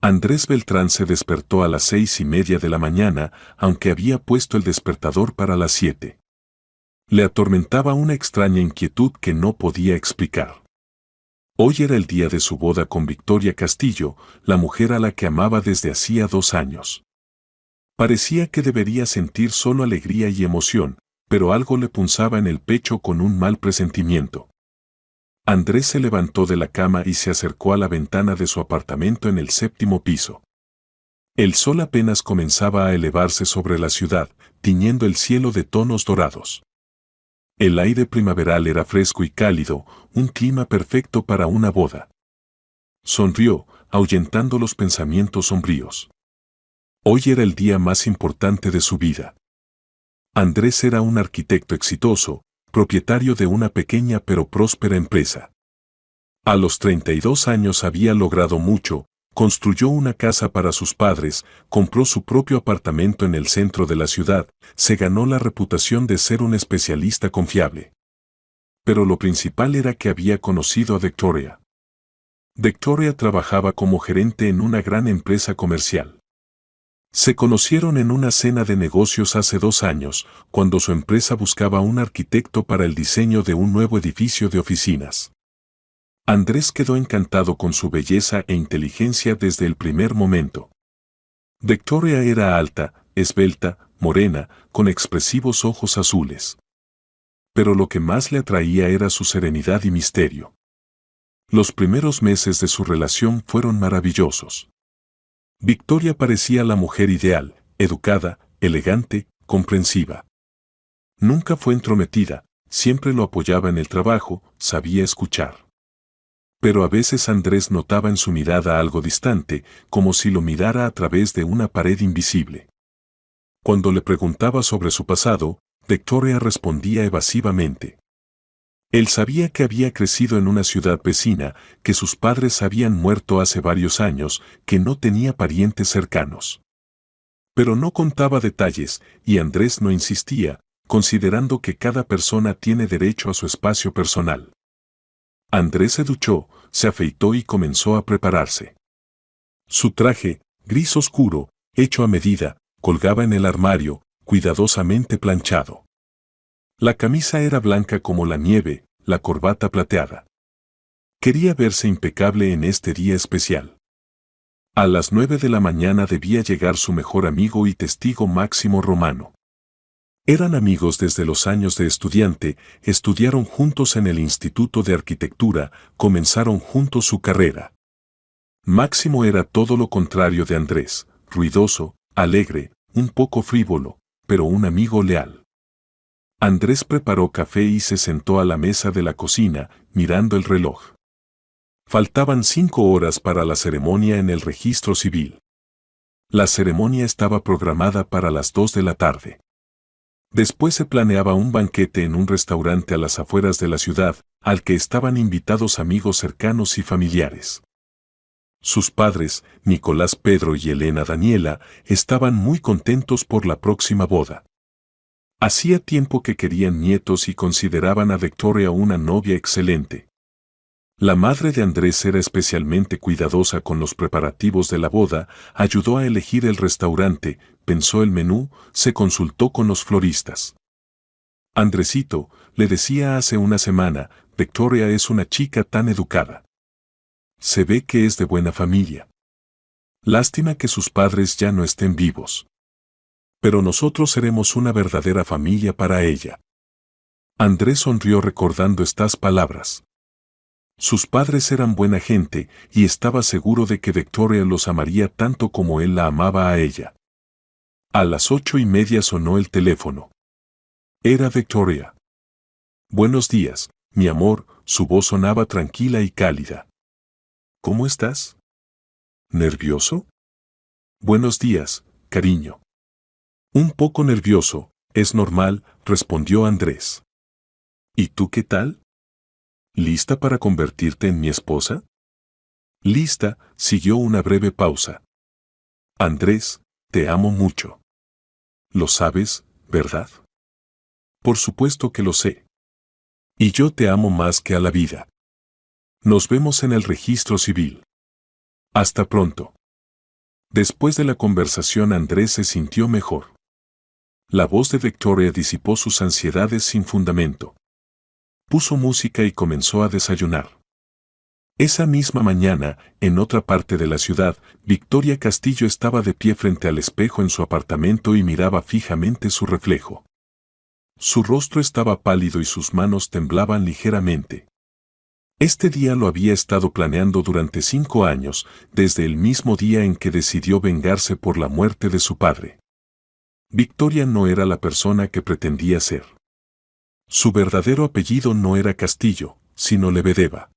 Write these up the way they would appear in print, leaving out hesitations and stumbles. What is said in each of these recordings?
Andrés Beltrán se despertó a las 6:30 de la mañana, aunque había puesto el despertador para las 7. Le atormentaba una extraña inquietud que no podía explicar. Hoy era el día de su boda con Victoria Castillo, la mujer a la que amaba desde hacía 2 años. Parecía que debería sentir solo alegría y emoción, pero algo le punzaba en el pecho con un mal presentimiento. Andrés se levantó de la cama y se acercó a la ventana de su apartamento en el 7º piso. El sol apenas comenzaba a elevarse sobre la ciudad, tiñendo el cielo de tonos dorados. El aire primaveral era fresco y cálido, un clima perfecto para una boda. Sonrió, ahuyentando los pensamientos sombríos. Hoy era el día más importante de su vida. Andrés era un arquitecto exitoso, propietario de una pequeña pero próspera empresa. A los 32 años había logrado mucho, construyó una casa para sus padres, compró su propio apartamento en el centro de la ciudad, se ganó la reputación de ser un especialista confiable. Pero lo principal era que había conocido a Victoria. Victoria trabajaba como gerente en una gran empresa comercial. Se conocieron en una cena de negocios hace 2 años, cuando su empresa buscaba un arquitecto para el diseño de un nuevo edificio de oficinas. Andrés quedó encantado con su belleza e inteligencia desde el primer momento. Victoria era alta, esbelta, morena, con expresivos ojos azules. Pero lo que más le atraía era su serenidad y misterio. Los primeros meses de su relación fueron maravillosos. Victoria parecía la mujer ideal, educada, elegante, comprensiva. Nunca fue entrometida, siempre lo apoyaba en el trabajo, sabía escuchar. Pero a veces Andrés notaba en su mirada algo distante, como si lo mirara a través de una pared invisible. Cuando le preguntaba sobre su pasado, Victoria respondía evasivamente. Él sabía que había crecido en una ciudad vecina, que sus padres habían muerto hace varios años, que no tenía parientes cercanos. Pero no contaba detalles, y Andrés no insistía, considerando que cada persona tiene derecho a su espacio personal. Andrés se duchó, se afeitó y comenzó a prepararse. Su traje, gris oscuro, hecho a medida, colgaba en el armario, cuidadosamente planchado. La camisa era blanca como la nieve, la corbata plateada. Quería verse impecable en este día especial. A las 9 de la mañana debía llegar su mejor amigo y testigo Máximo Romano. Eran amigos desde los años de estudiante, estudiaron juntos en el Instituto de Arquitectura, comenzaron juntos su carrera. Máximo era todo lo contrario de Andrés, ruidoso, alegre, un poco frívolo, pero un amigo leal. Andrés preparó café y se sentó a la mesa de la cocina, mirando el reloj. Faltaban 5 horas para la ceremonia en el registro civil. La ceremonia estaba programada para las 2 de la tarde. Después se planeaba un banquete en un restaurante a las afueras de la ciudad, al que estaban invitados amigos cercanos y familiares. Sus padres, Nicolás Pedro y Elena Daniela, estaban muy contentos por la próxima boda. Hacía tiempo que querían nietos y consideraban a Victoria una novia excelente. La madre de Andrés era especialmente cuidadosa con los preparativos de la boda, ayudó a elegir el restaurante, pensó el menú, se consultó con los floristas. Andresito, le decía hace una semana, Victoria es una chica tan educada. Se ve que es de buena familia. Lástima que sus padres ya no estén vivos. Pero nosotros seremos una verdadera familia para ella. Andrés sonrió recordando estas palabras. Sus padres eran buena gente y estaba seguro de que Victoria los amaría tanto como él la amaba a ella. A las 8:30 sonó el teléfono. Era Victoria. Buenos días, mi amor, su voz sonaba tranquila y cálida. ¿Cómo estás? ¿Nervioso? Buenos días, cariño. Un poco nervioso, es normal, respondió Andrés. ¿Y tú qué tal? ¿Lista para convertirte en mi esposa? Lista, siguió una breve pausa. Andrés, te amo mucho. Lo sabes, ¿verdad? Por supuesto que lo sé. Y yo te amo más que a la vida. Nos vemos en el registro civil. Hasta pronto. Después de la conversación, Andrés se sintió mejor. La voz de Victoria disipó sus ansiedades sin fundamento. Puso música y comenzó a desayunar. Esa misma mañana, en otra parte de la ciudad, Victoria Castillo estaba de pie frente al espejo en su apartamento y miraba fijamente su reflejo. Su rostro estaba pálido y sus manos temblaban ligeramente. Este día lo había estado planeando durante 5 años, desde el mismo día en que decidió vengarse por la muerte de su padre. Victoria no era la persona que pretendía ser. Su verdadero apellido no era Castillo, sino Lebedeva.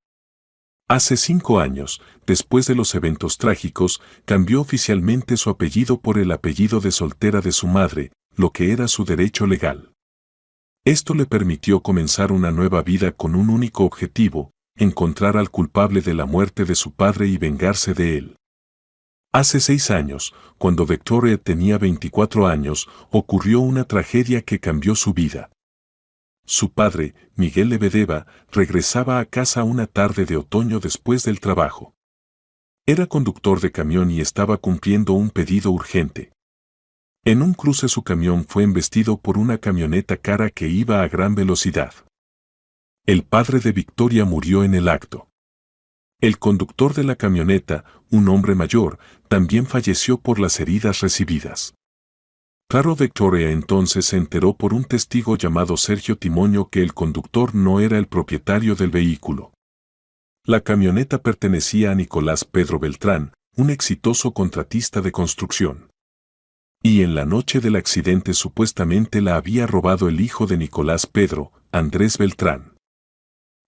Hace 5 años, después de los eventos trágicos, cambió oficialmente su apellido por el apellido de soltera de su madre, lo que era su derecho legal. Esto le permitió comenzar una nueva vida con un único objetivo: encontrar al culpable de la muerte de su padre y vengarse de él. Hace 6 años, cuando Victoria tenía 24 años, ocurrió una tragedia que cambió su vida. Su padre, Miguel Lebedeva, regresaba a casa una tarde de otoño después del trabajo. Era conductor de camión y estaba cumpliendo un pedido urgente. En un cruce su camión fue embestido por una camioneta cara que iba a gran velocidad. El padre de Victoria murió en el acto. El conductor de la camioneta, un hombre mayor, también falleció por las heridas recibidas. Claro, Victoria entonces se enteró por un testigo llamado Sergio Timoño que el conductor no era el propietario del vehículo. La camioneta pertenecía a Nicolás Pedro Beltrán, un exitoso contratista de construcción. Y en la noche del accidente supuestamente la había robado el hijo de Nicolás Pedro, Andrés Beltrán.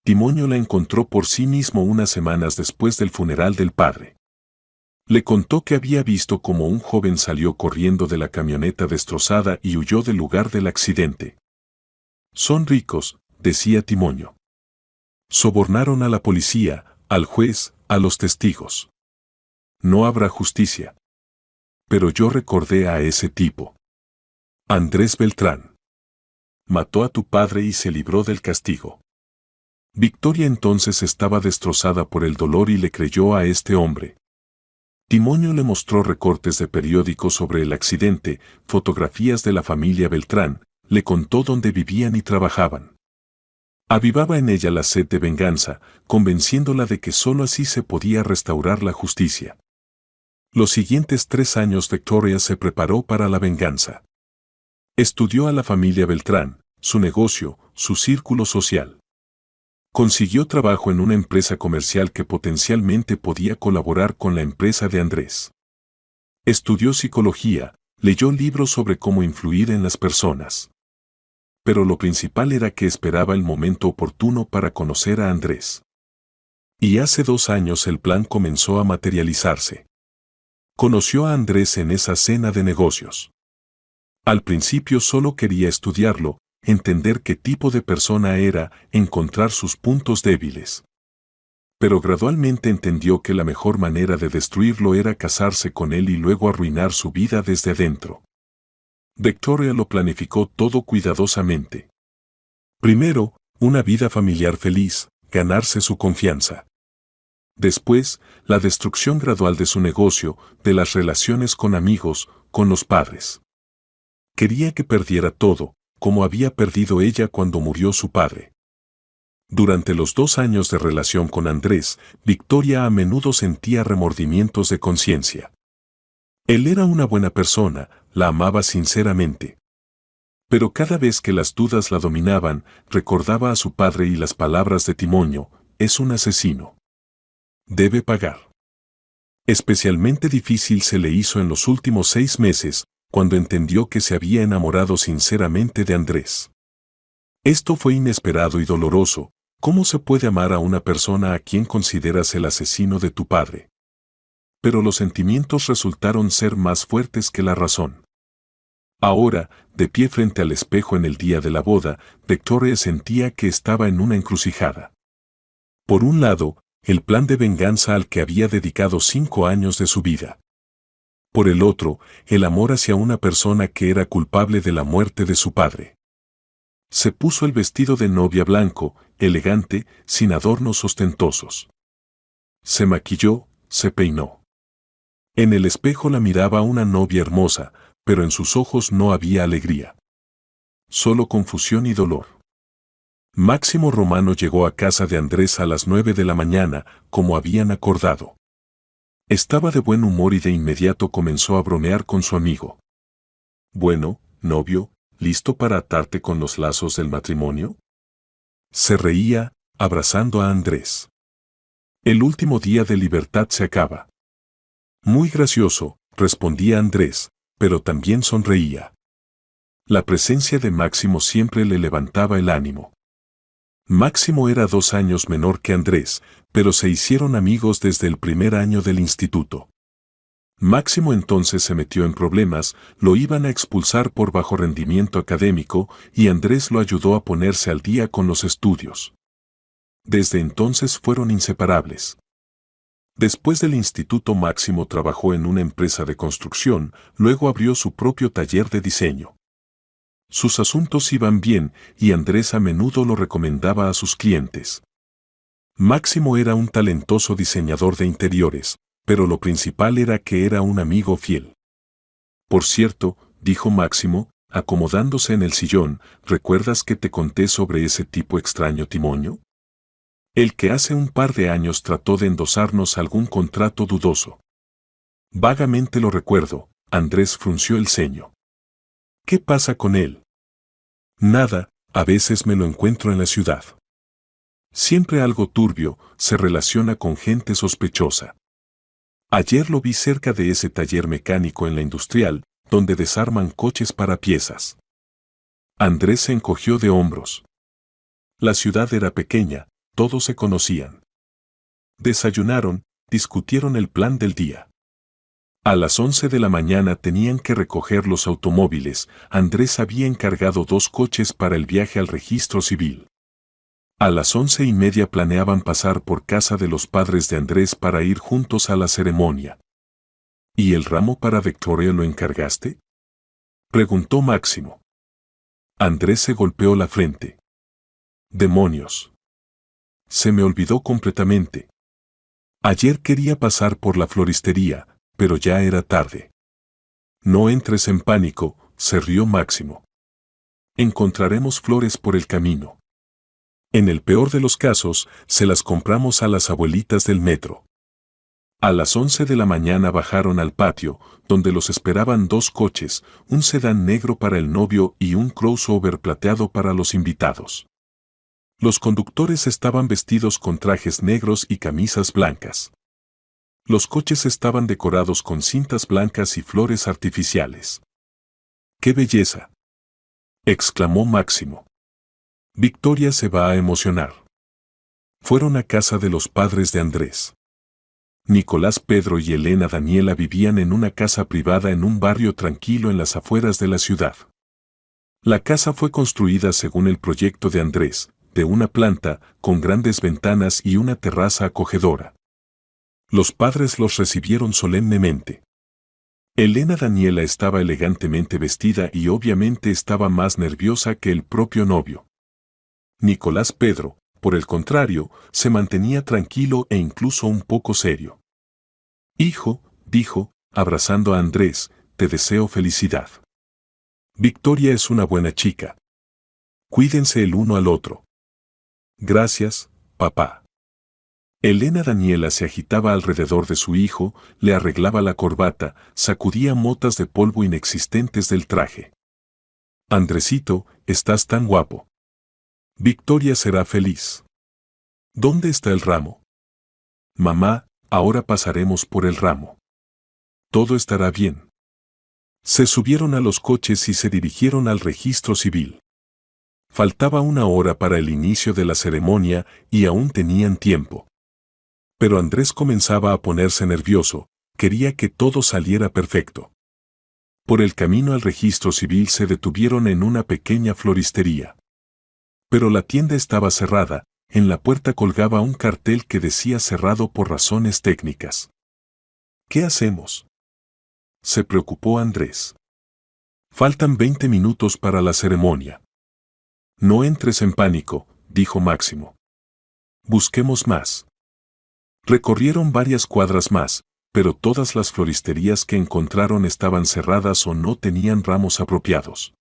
Timoño la encontró por sí mismo unas semanas después del funeral del padre. Le contó que había visto cómo un joven salió corriendo de la camioneta destrozada y huyó del lugar del accidente. Son ricos, decía Timoño. Sobornaron a la policía, al juez, a los testigos. No habrá justicia. Pero yo recordé a ese tipo. Andrés Beltrán. Mató a tu padre y se libró del castigo. Victoria entonces estaba destrozada por el dolor y le creyó a este hombre. Timoño le mostró recortes de periódicos sobre el accidente, fotografías de la familia Beltrán, le contó dónde vivían y trabajaban. Avivaba en ella la sed de venganza, convenciéndola de que sólo así se podía restaurar la justicia. Los siguientes 3 años Victoria se preparó para la venganza. Estudió a la familia Beltrán, su negocio, su círculo social. Consiguió trabajo en una empresa comercial que potencialmente podía colaborar con la empresa de Andrés. Estudió psicología, leyó libros sobre cómo influir en las personas. Pero lo principal era que esperaba el momento oportuno para conocer a Andrés. Y hace 2 años el plan comenzó a materializarse. Conoció a Andrés en esa cena de negocios. Al principio solo quería estudiarlo, entender qué tipo de persona era, encontrar sus puntos débiles. Pero gradualmente entendió que la mejor manera de destruirlo era casarse con él y luego arruinar su vida desde adentro. Victoria lo planificó todo cuidadosamente. Primero, una vida familiar feliz, ganarse su confianza. Después, la destrucción gradual de su negocio, de las relaciones con amigos, con los padres. Quería que perdiera todo, como había perdido ella cuando murió su padre. Durante los 2 años de relación con Andrés, Victoria a menudo sentía remordimientos de conciencia. Él era una buena persona, la amaba sinceramente. Pero cada vez que las dudas la dominaban, recordaba a su padre y las palabras de Timoño: es un asesino. Debe pagar. Especialmente difícil se le hizo en los últimos 6 meses, cuando entendió que se había enamorado sinceramente de Andrés. Esto fue inesperado y doloroso. ¿Cómo se puede amar a una persona a quien consideras el asesino de tu padre? Pero los sentimientos resultaron ser más fuertes que la razón. Ahora, de pie frente al espejo en el día de la boda, Victoria sentía que estaba en una encrucijada. Por un lado, el plan de venganza al que había dedicado 5 años de su vida. Por el otro, el amor hacia una persona que era culpable de la muerte de su padre. Se puso el vestido de novia blanco, elegante, sin adornos ostentosos. Se maquilló, se peinó. En el espejo la miraba una novia hermosa, pero en sus ojos no había alegría. Solo confusión y dolor. Máximo Romano llegó a casa de Andrés a las 9 de la mañana, como habían acordado. Estaba de buen humor y de inmediato comenzó a bromear con su amigo. «Bueno, novio, ¿listo para atarte con los lazos del matrimonio?». Se reía, abrazando a Andrés. «El último día de libertad se acaba». «Muy gracioso», respondía Andrés, pero también sonreía. La presencia de Máximo siempre le levantaba el ánimo. Máximo era 2 años menor que Andrés, pero se hicieron amigos desde el primer año del instituto. Máximo entonces se metió en problemas, lo iban a expulsar por bajo rendimiento académico y Andrés lo ayudó a ponerse al día con los estudios. Desde entonces fueron inseparables. Después del instituto Máximo trabajó en una empresa de construcción, luego abrió su propio taller de diseño. Sus asuntos iban bien y Andrés a menudo lo recomendaba a sus clientes. Máximo era un talentoso diseñador de interiores, pero lo principal era que era un amigo fiel. «Por cierto», dijo Máximo, acomodándose en el sillón, «¿recuerdas que te conté sobre ese tipo extraño Timonio? El que hace un par de años trató de endosarnos algún contrato dudoso». «Vagamente lo recuerdo», Andrés frunció el ceño. «¿Qué pasa con él?». «Nada, a veces me lo encuentro en la ciudad. Siempre algo turbio, se relaciona con gente sospechosa. Ayer lo vi cerca de ese taller mecánico en la Industrial, donde desarman coches para piezas». Andrés se encogió de hombros. La ciudad era pequeña, todos se conocían. Desayunaron, discutieron el plan del día. A las 11 de la mañana tenían que recoger los automóviles. Andrés había encargado 2 coches para el viaje al registro civil. A las 11:30 planeaban pasar por casa de los padres de Andrés para ir juntos a la ceremonia. «¿Y el ramo para Victoria lo encargaste?», preguntó Máximo. Andrés se golpeó la frente. «Demonios. Se me olvidó completamente. Ayer quería pasar por la floristería, pero ya era tarde». «No entres en pánico», se rió Máximo. «Encontraremos flores por el camino. En el peor de los casos, se las compramos a las abuelitas del metro». A las 11 de la mañana bajaron al patio, donde los esperaban 2 coches, un sedán negro para el novio y un crossover plateado para los invitados. Los conductores estaban vestidos con trajes negros y camisas blancas. Los coches estaban decorados con cintas blancas y flores artificiales. «¡Qué belleza!», exclamó Máximo. «Victoria se va a emocionar». Fueron a casa de los padres de Andrés. Nicolás Pedro y Elena Daniela vivían en una casa privada en un barrio tranquilo en las afueras de la ciudad. La casa fue construida según el proyecto de Andrés, de una planta, con grandes ventanas y una terraza acogedora. Los padres los recibieron solemnemente. Elena Daniela estaba elegantemente vestida y obviamente estaba más nerviosa que el propio novio. Nicolás Pedro, por el contrario, se mantenía tranquilo e incluso un poco serio. «Hijo», dijo, abrazando a Andrés, «te deseo felicidad. Victoria es una buena chica. Cuídense el uno al otro». «Gracias, papá». Elena Daniela se agitaba alrededor de su hijo, le arreglaba la corbata, sacudía motas de polvo inexistentes del traje. «Andresito, estás tan guapo. Victoria será feliz. ¿Dónde está el ramo?». «Mamá, ahora pasaremos por el ramo. Todo estará bien». Se subieron a los coches y se dirigieron al registro civil. Faltaba 1 hora para el inicio de la ceremonia y aún tenían tiempo. Pero Andrés comenzaba a ponerse nervioso, quería que todo saliera perfecto. Por el camino al registro civil se detuvieron en una pequeña floristería. Pero la tienda estaba cerrada, en la puerta colgaba un cartel que decía cerrado por razones técnicas. «¿Qué hacemos?», se preocupó Andrés. «Faltan 20 minutos para la ceremonia». «No entres en pánico», dijo Máximo. «Busquemos más». Recorrieron varias cuadras más, pero todas las floristerías que encontraron estaban cerradas o no tenían ramos apropiados.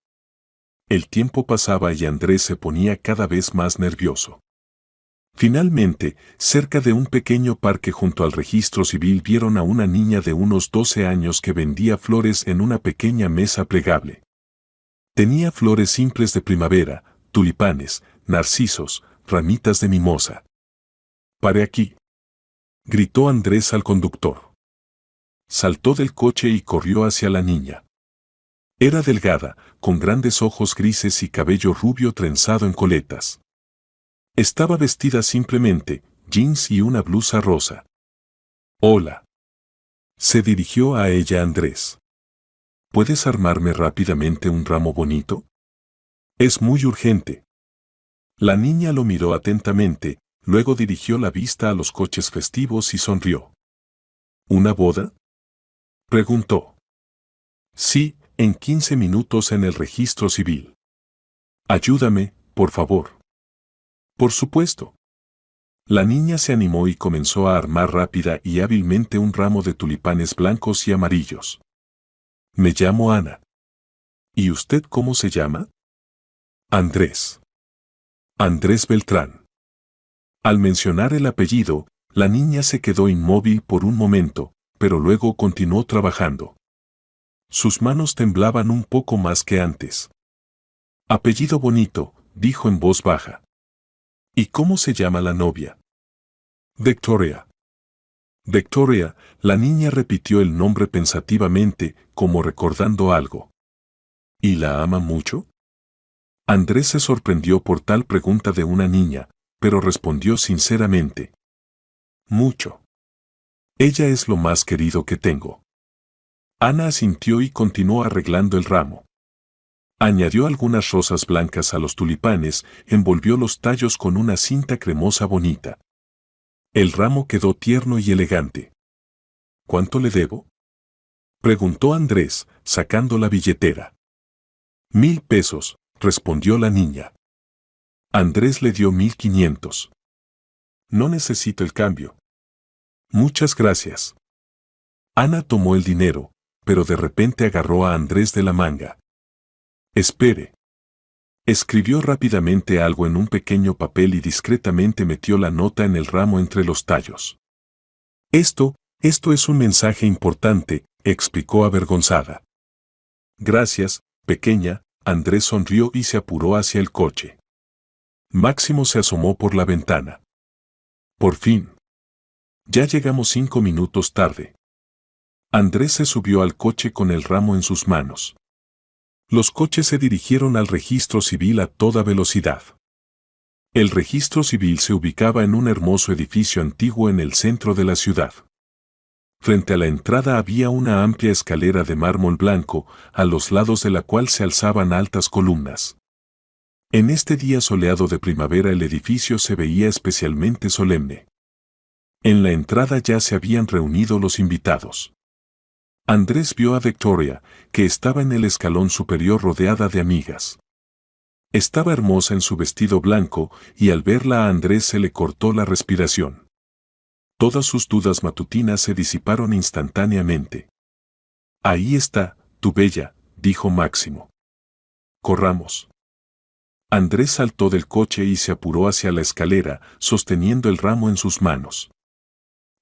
El tiempo pasaba y Andrés se ponía cada vez más nervioso. Finalmente, cerca de un pequeño parque junto al registro civil vieron a una niña de unos 12 años que vendía flores en una pequeña mesa plegable. Tenía flores simples de primavera, tulipanes, narcisos, ramitas de mimosa. «Pare aquí», gritó Andrés al conductor. Saltó del coche y corrió hacia la niña. Era delgada, con grandes ojos grises y cabello rubio trenzado en coletas. Estaba vestida simplemente, jeans y una blusa rosa. «Hola». Se dirigió a ella Andrés. «¿Puedes armarme rápidamente un ramo bonito? Es muy urgente». La niña lo miró atentamente, luego dirigió la vista a los coches festivos y sonrió. «¿Una boda?», preguntó. «Sí, en 15 minutos en el registro civil». «Ayúdame, por favor». «Por supuesto». La niña se animó y comenzó a armar rápida y hábilmente un ramo de tulipanes blancos y amarillos. «Me llamo Ana». «¿Y usted cómo se llama?» «Andrés». «Andrés Beltrán». Al mencionar el apellido, la niña se quedó inmóvil por un momento, pero luego continuó trabajando. Sus manos temblaban un poco más que antes. «Apellido bonito», dijo en voz baja. «¿Y cómo se llama la novia?» «Victoria». «Victoria», la niña repitió el nombre pensativamente, como recordando algo. «¿Y la ama mucho?» Andrés se sorprendió por tal pregunta de una niña, pero respondió sinceramente. «Mucho. Ella es lo más querido que tengo». Ana asintió y continuó arreglando el ramo. Añadió algunas rosas blancas a los tulipanes, envolvió los tallos con una cinta cremosa bonita. El ramo quedó tierno y elegante. «¿Cuánto le debo?», preguntó Andrés, sacando la billetera. «1,000 pesos», respondió la niña. Andrés le dio 1,500. «No necesito el cambio». «Muchas gracias». Ana tomó el dinero, pero de repente agarró a Andrés de la manga. «Espere». Escribió rápidamente algo en un pequeño papel y discretamente metió la nota en el ramo entre los tallos. Esto es un mensaje importante», explicó avergonzada. «Gracias, pequeña». Andrés sonrió y se apuró hacia el coche. Máximo se asomó por la ventana. «Por fin. Ya llegamos 5 minutos tarde». Andrés se subió al coche con el ramo en sus manos. Los coches se dirigieron al registro civil a toda velocidad. El registro civil se ubicaba en un hermoso edificio antiguo en el centro de la ciudad. Frente a la entrada había una amplia escalera de mármol blanco, a los lados de la cual se alzaban altas columnas. En este día soleado de primavera el edificio se veía especialmente solemne. En la entrada ya se habían reunido los invitados. Andrés vio a Victoria, que estaba en el escalón superior rodeada de amigas. Estaba hermosa en su vestido blanco y al verla a Andrés se le cortó la respiración. Todas sus dudas matutinas se disiparon instantáneamente. «Ahí está, tu bella», dijo Máximo. «Corramos». Andrés saltó del coche y se apuró hacia la escalera, sosteniendo el ramo en sus manos.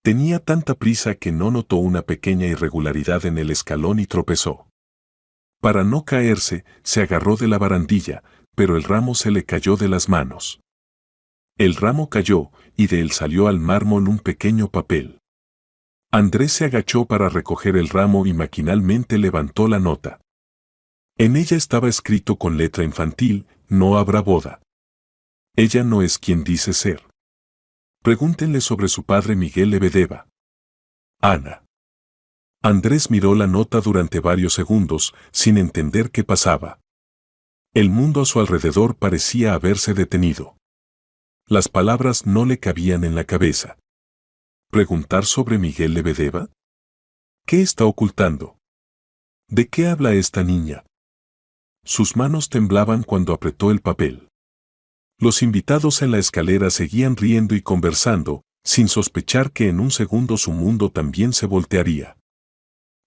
Tenía tanta prisa que no notó una pequeña irregularidad en el escalón y tropezó. Para no caerse, se agarró de la barandilla, pero el ramo se le cayó de las manos. El ramo cayó, y de él salió al mármol un pequeño papel. Andrés se agachó para recoger el ramo y maquinalmente levantó la nota. En ella estaba escrito con letra infantil: «No habrá boda. Ella no es quien dice ser. Pregúntenle sobre su padre Miguel Lebedeva. Ana». Andrés miró la nota durante varios segundos, sin entender qué pasaba. El mundo a su alrededor parecía haberse detenido. Las palabras no le cabían en la cabeza. ¿Preguntar sobre Miguel Lebedeva? ¿Qué está ocultando? ¿De qué habla esta niña? Sus manos temblaban cuando apretó el papel. Los invitados en la escalera seguían riendo y conversando, sin sospechar que en un segundo su mundo también se voltearía.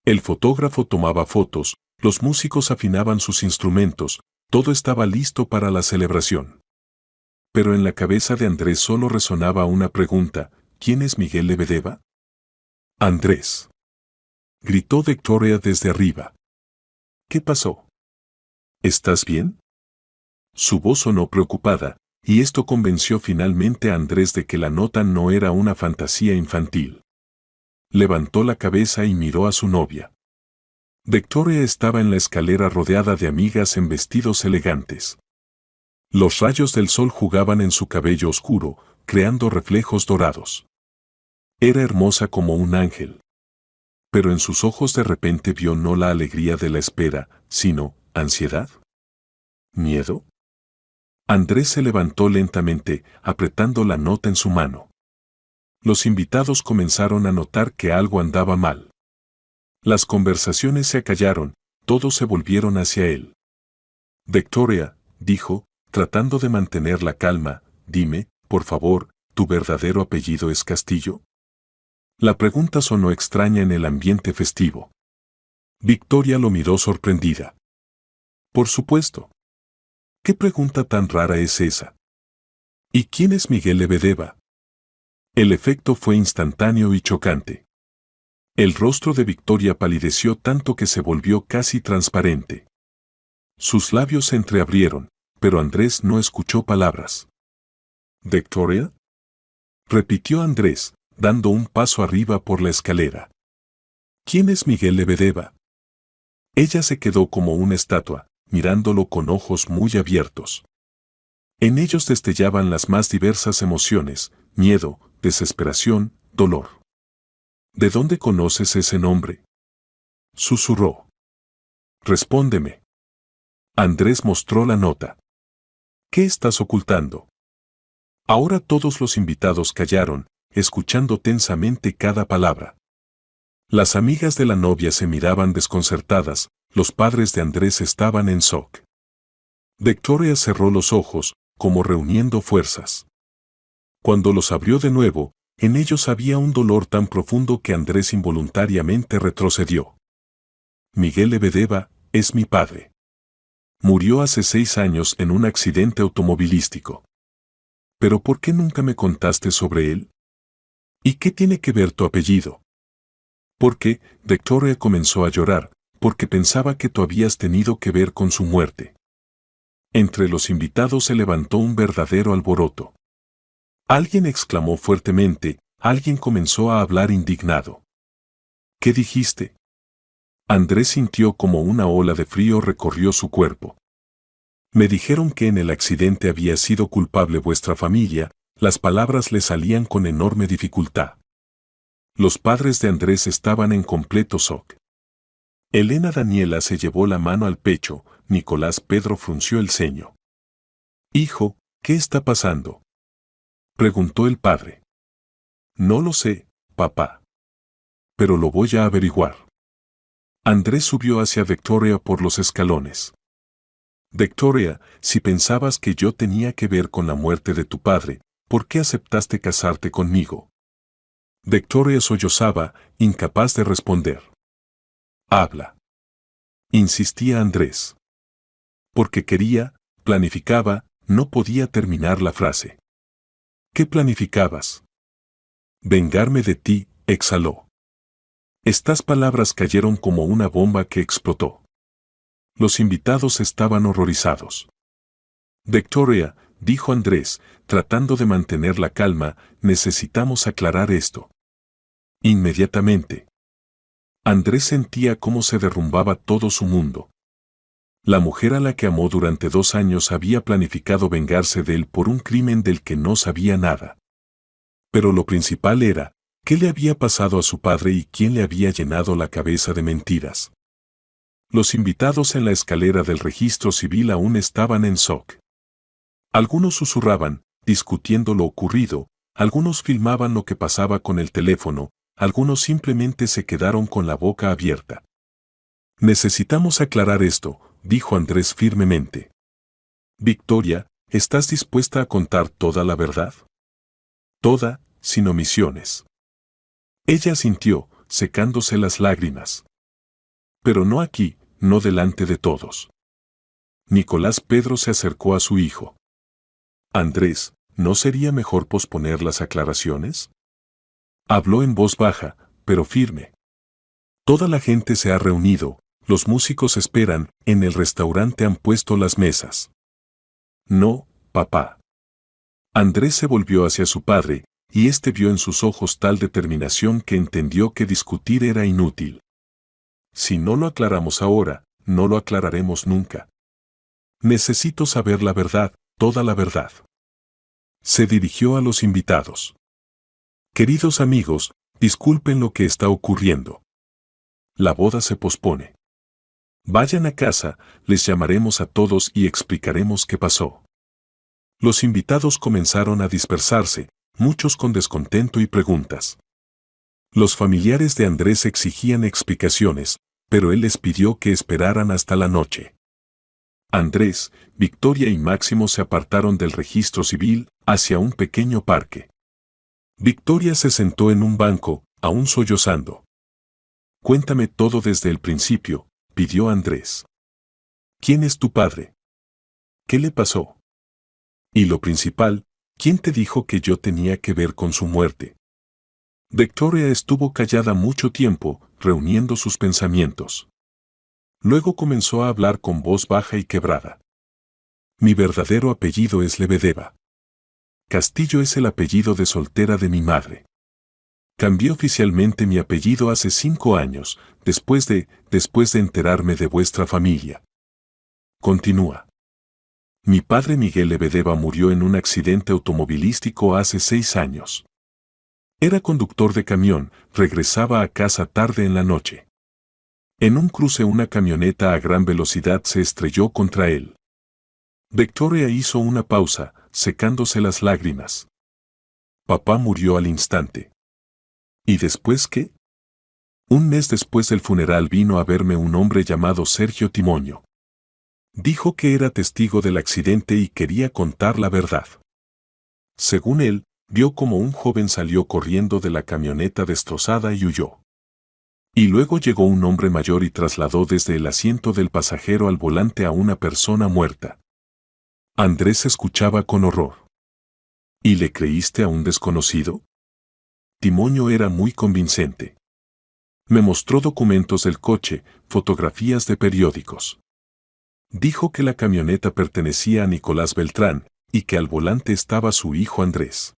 El fotógrafo tomaba fotos, los músicos afinaban sus instrumentos, todo estaba listo para la celebración. Pero en la cabeza de Andrés solo resonaba una pregunta: ¿quién es Miguel Lebedeva? Andrés, gritó Victoria desde arriba. ¿Qué pasó? ¿Estás bien? Su voz sonó preocupada, y esto convenció finalmente a Andrés de que la nota no era una fantasía infantil. Levantó la cabeza y miró a su novia. Victoria estaba en la escalera rodeada de amigas en vestidos elegantes. Los rayos del sol jugaban en su cabello oscuro, creando reflejos dorados. Era hermosa como un ángel. Pero en sus ojos de repente vio no la alegría de la espera, sino ansiedad. ¿Miedo? Andrés se levantó lentamente, apretando la nota en su mano. Los invitados comenzaron a notar que algo andaba mal. Las conversaciones se acallaron, todos se volvieron hacia él. Victoria, dijo, tratando de mantener la calma, dime, por favor, ¿tu verdadero apellido es Castillo? La pregunta sonó extraña en el ambiente festivo. Victoria lo miró sorprendida. Por supuesto. ¿Qué pregunta tan rara es esa? ¿Y quién es Miguel Lebedeva? El efecto fue instantáneo y chocante. El rostro de Victoria palideció tanto que se volvió casi transparente. Sus labios se entreabrieron, pero Andrés no escuchó palabras. ¿Victoria? Repitió Andrés, dando un paso arriba por la escalera. ¿Quién es Miguel Lebedeva? Ella se quedó como una estatua, mirándolo con ojos muy abiertos. En ellos destellaban las más diversas emociones: miedo, desesperación, dolor. ¿De dónde conoces ese nombre? Susurró. Respóndeme. Andrés mostró la nota. ¿Qué estás ocultando? Ahora todos los invitados callaron, escuchando tensamente cada palabra. Las amigas de la novia se miraban desconcertadas, los padres de Andrés estaban en shock. Victoria cerró los ojos, como reuniendo fuerzas. Cuando los abrió de nuevo, en ellos había un dolor tan profundo que Andrés involuntariamente retrocedió. Miguel Lebedeva es mi padre. Murió hace 6 años en un accidente automovilístico. ¿Pero por qué nunca me contaste sobre él? ¿Y qué tiene que ver tu apellido? Porque, Victoria comenzó a llorar, porque pensaba que tú habías tenido que ver con su muerte. Entre los invitados se levantó un verdadero alboroto. Alguien exclamó fuertemente, alguien comenzó a hablar indignado. ¿Qué dijiste? Andrés sintió como una ola de frío recorrió su cuerpo. Me dijeron que en el accidente había sido culpable vuestra familia. Las palabras le salían con enorme dificultad. Los padres de Andrés estaban en completo shock. Elena Daniela se llevó la mano al pecho, Nicolás Pedro frunció el ceño. Hijo, ¿qué está pasando? Preguntó el padre. No lo sé, papá. Pero lo voy a averiguar. Andrés subió hacia Victoria por los escalones. Victoria, si pensabas que yo tenía que ver con la muerte de tu padre, ¿por qué aceptaste casarte conmigo? Victoria sollozaba, incapaz de responder. Habla. Insistía Andrés. Porque quería, planificaba, no podía terminar la frase. ¿Qué planificabas? Vengarme de ti, exhaló. Estas palabras cayeron como una bomba que explotó. Los invitados estaban horrorizados. Victoria, dijo Andrés, tratando de mantener la calma, necesitamos aclarar esto. Inmediatamente. Andrés sentía cómo se derrumbaba todo su mundo. La mujer a la que amó durante 2 años había planificado vengarse de él por un crimen del que no sabía nada. Pero lo principal era, ¿qué le había pasado a su padre y quién le había llenado la cabeza de mentiras? Los invitados en la escalera del registro civil aún estaban en shock. Algunos susurraban, discutiendo lo ocurrido, algunos filmaban lo que pasaba con el teléfono, algunos simplemente se quedaron con la boca abierta. Necesitamos aclarar esto, dijo Andrés firmemente. Victoria, ¿estás dispuesta a contar toda la verdad? Toda, sin omisiones. Ella asintió, secándose las lágrimas. Pero no aquí, no delante de todos. Nicolás Pedro se acercó a su hijo. Andrés, ¿no sería mejor posponer las aclaraciones? Habló en voz baja, pero firme. Toda la gente se ha reunido, los músicos esperan, en el restaurante han puesto las mesas. No, papá. Andrés se volvió hacia su padre, y éste vio en sus ojos tal determinación que entendió que discutir era inútil. Si no lo aclaramos ahora, no lo aclararemos nunca. Necesito saber la verdad, toda la verdad. Se dirigió a los invitados. Queridos amigos, disculpen lo que está ocurriendo. La boda se pospone. Vayan a casa, les llamaremos a todos y explicaremos qué pasó. Los invitados comenzaron a dispersarse, muchos con descontento y preguntas. Los familiares de Andrés exigían explicaciones, pero él les pidió que esperaran hasta la noche. Andrés, Victoria y Máximo se apartaron del registro civil hacia un pequeño parque. Victoria se sentó en un banco, aún sollozando. Cuéntame todo desde el principio, pidió Andrés. ¿Quién es tu padre? ¿Qué le pasó? Y lo principal, ¿quién te dijo que yo tenía que ver con su muerte? Victoria estuvo callada mucho tiempo, reuniendo sus pensamientos. Luego comenzó a hablar con voz baja y quebrada. Mi verdadero apellido es Lebedeva. Castillo es el apellido de soltera de mi madre. Cambié oficialmente mi apellido hace 5 años, después de enterarme de vuestra familia. Continúa. Mi padre Miguel Lebedeva murió en un accidente automovilístico hace 6 años. Era conductor de camión, regresaba a casa tarde en la noche. En un cruce una camioneta a gran velocidad se estrelló contra él. Victoria hizo una pausa, secándose las lágrimas. Papá murió al instante. ¿Y después qué? Un mes después del funeral vino a verme un hombre llamado Sergio Timoño. Dijo que era testigo del accidente y quería contar la verdad. Según él, vio como un joven salió corriendo de la camioneta destrozada y huyó. Y luego llegó un hombre mayor y trasladó desde el asiento del pasajero al volante a una persona muerta. Andrés escuchaba con horror. ¿Y le creíste a un desconocido? Timoño era muy convincente. Me mostró documentos del coche, fotografías de periódicos. Dijo que la camioneta pertenecía a Nicolás Beltrán, y que al volante estaba su hijo Andrés.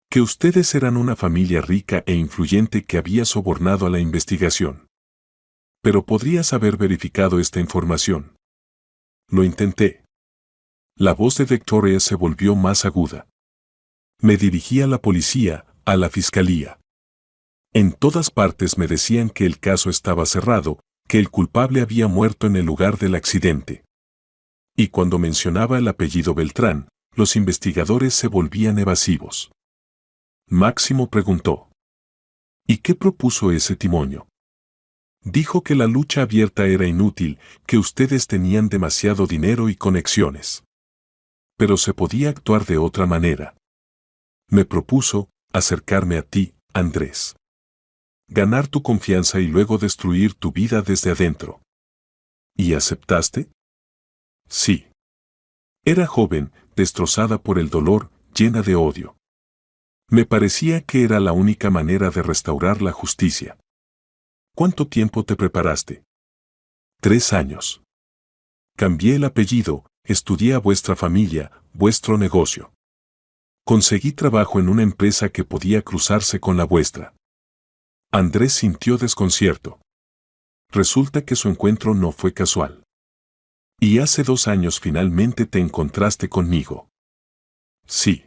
Que ustedes eran una familia rica e influyente que había sobornado a la investigación. Pero podrías haber verificado esta información. Lo intenté. La voz de Victoria se volvió más aguda. Me dirigí a la policía, a la fiscalía. En todas partes me decían que el caso estaba cerrado, que el culpable había muerto en el lugar del accidente. Y cuando mencionaba el apellido Beltrán, los investigadores se volvían evasivos. Máximo preguntó. ¿Y qué propuso ese Timoño? Dijo que la lucha abierta era inútil, que ustedes tenían demasiado dinero y conexiones. Pero se podía actuar de otra manera. Me propuso acercarme a ti, Andrés. Ganar tu confianza y luego destruir tu vida desde adentro. ¿Y aceptaste? Sí. Era joven, destrozada por el dolor, llena de odio. Me parecía que era la única manera de restaurar la justicia. ¿Cuánto tiempo te preparaste? 3 años. Cambié el apellido, estudié a vuestra familia, vuestro negocio. Conseguí trabajo en una empresa que podía cruzarse con la vuestra. Andrés sintió desconcierto. Resulta que su encuentro no fue casual. Y hace 2 años finalmente te encontraste conmigo. Sí.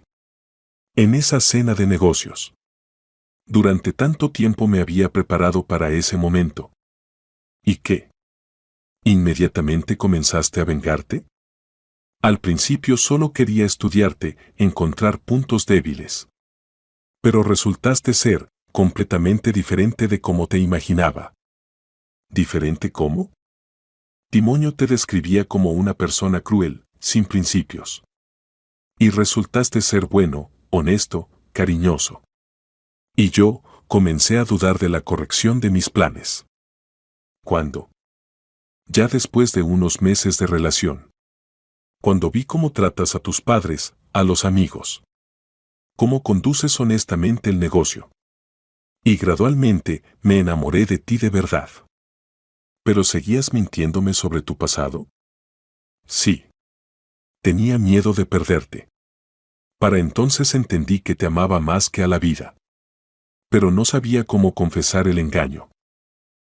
En esa cena de negocios. Durante tanto tiempo me había preparado para ese momento. ¿Y qué? ¿Inmediatamente comenzaste a vengarte? Al principio solo quería estudiarte, encontrar puntos débiles. Pero resultaste ser completamente diferente de como te imaginaba. ¿Diferente cómo? Timoño te describía como una persona cruel, sin principios. Y resultaste ser bueno, honesto, cariñoso. Y yo comencé a dudar de la corrección de mis planes. ¿Cuándo? Ya después de unos meses de relación. Cuando vi cómo tratas a tus padres, a los amigos. Cómo conduces honestamente el negocio. Y gradualmente me enamoré de ti de verdad. ¿Pero seguías mintiéndome sobre tu pasado? Sí. Tenía miedo de perderte. Para entonces entendí que te amaba más que a la vida. Pero no sabía cómo confesar el engaño.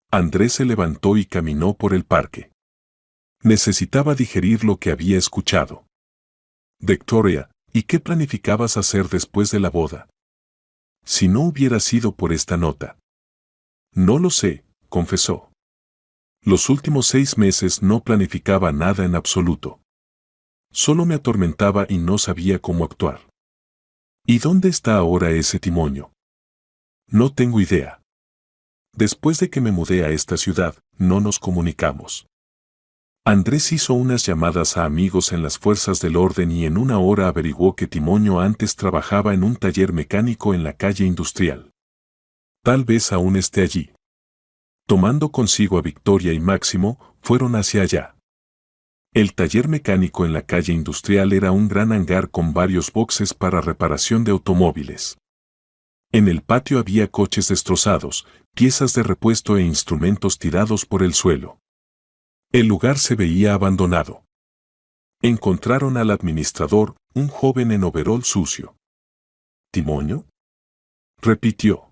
Andrés se levantó y caminó por el parque. Necesitaba digerir lo que había escuchado. Victoria, ¿y qué planificabas hacer después de la boda? Si no hubiera sido por esta nota. No lo sé, confesó. Los últimos 6 meses no planificaba nada en absoluto. Solo me atormentaba y no sabía cómo actuar. ¿Y dónde está ahora ese Timoño? No tengo idea. Después de que me mudé a esta ciudad, no nos comunicamos. Andrés hizo unas llamadas a amigos en las fuerzas del orden y en una hora averiguó que Timoño antes trabajaba en un taller mecánico en la calle Industrial. Tal vez aún esté allí. Tomando consigo a Victoria y Máximo, fueron hacia allá. El taller mecánico en la calle Industrial era un gran hangar con varios boxes para reparación de automóviles. En el patio había coches destrozados, piezas de repuesto e instrumentos tirados por el suelo. El lugar se veía abandonado. Encontraron al administrador, un joven en overol sucio. ¿Timoño? Repitió.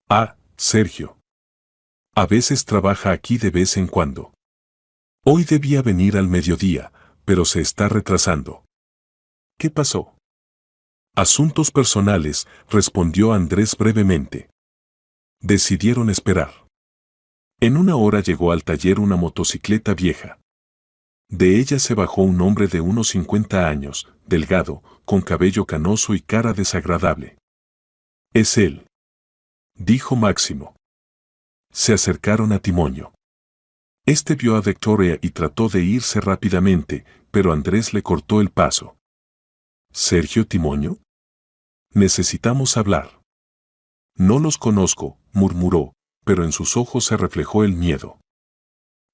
Ah, Sergio. A veces trabaja aquí de vez en cuando. Hoy debía venir al mediodía, pero se está retrasando. ¿Qué pasó? Asuntos personales, respondió Andrés brevemente. Decidieron esperar. En una hora llegó al taller una motocicleta vieja. De ella se bajó un hombre de unos 50 años, delgado, con cabello canoso y cara desagradable. Es él, dijo Máximo. Se acercaron a Timoño. Este vio a Victoria y trató de irse rápidamente, pero Andrés le cortó el paso. ¿Sergio Timoño? Necesitamos hablar. No los conozco, murmuró, pero en sus ojos se reflejó el miedo.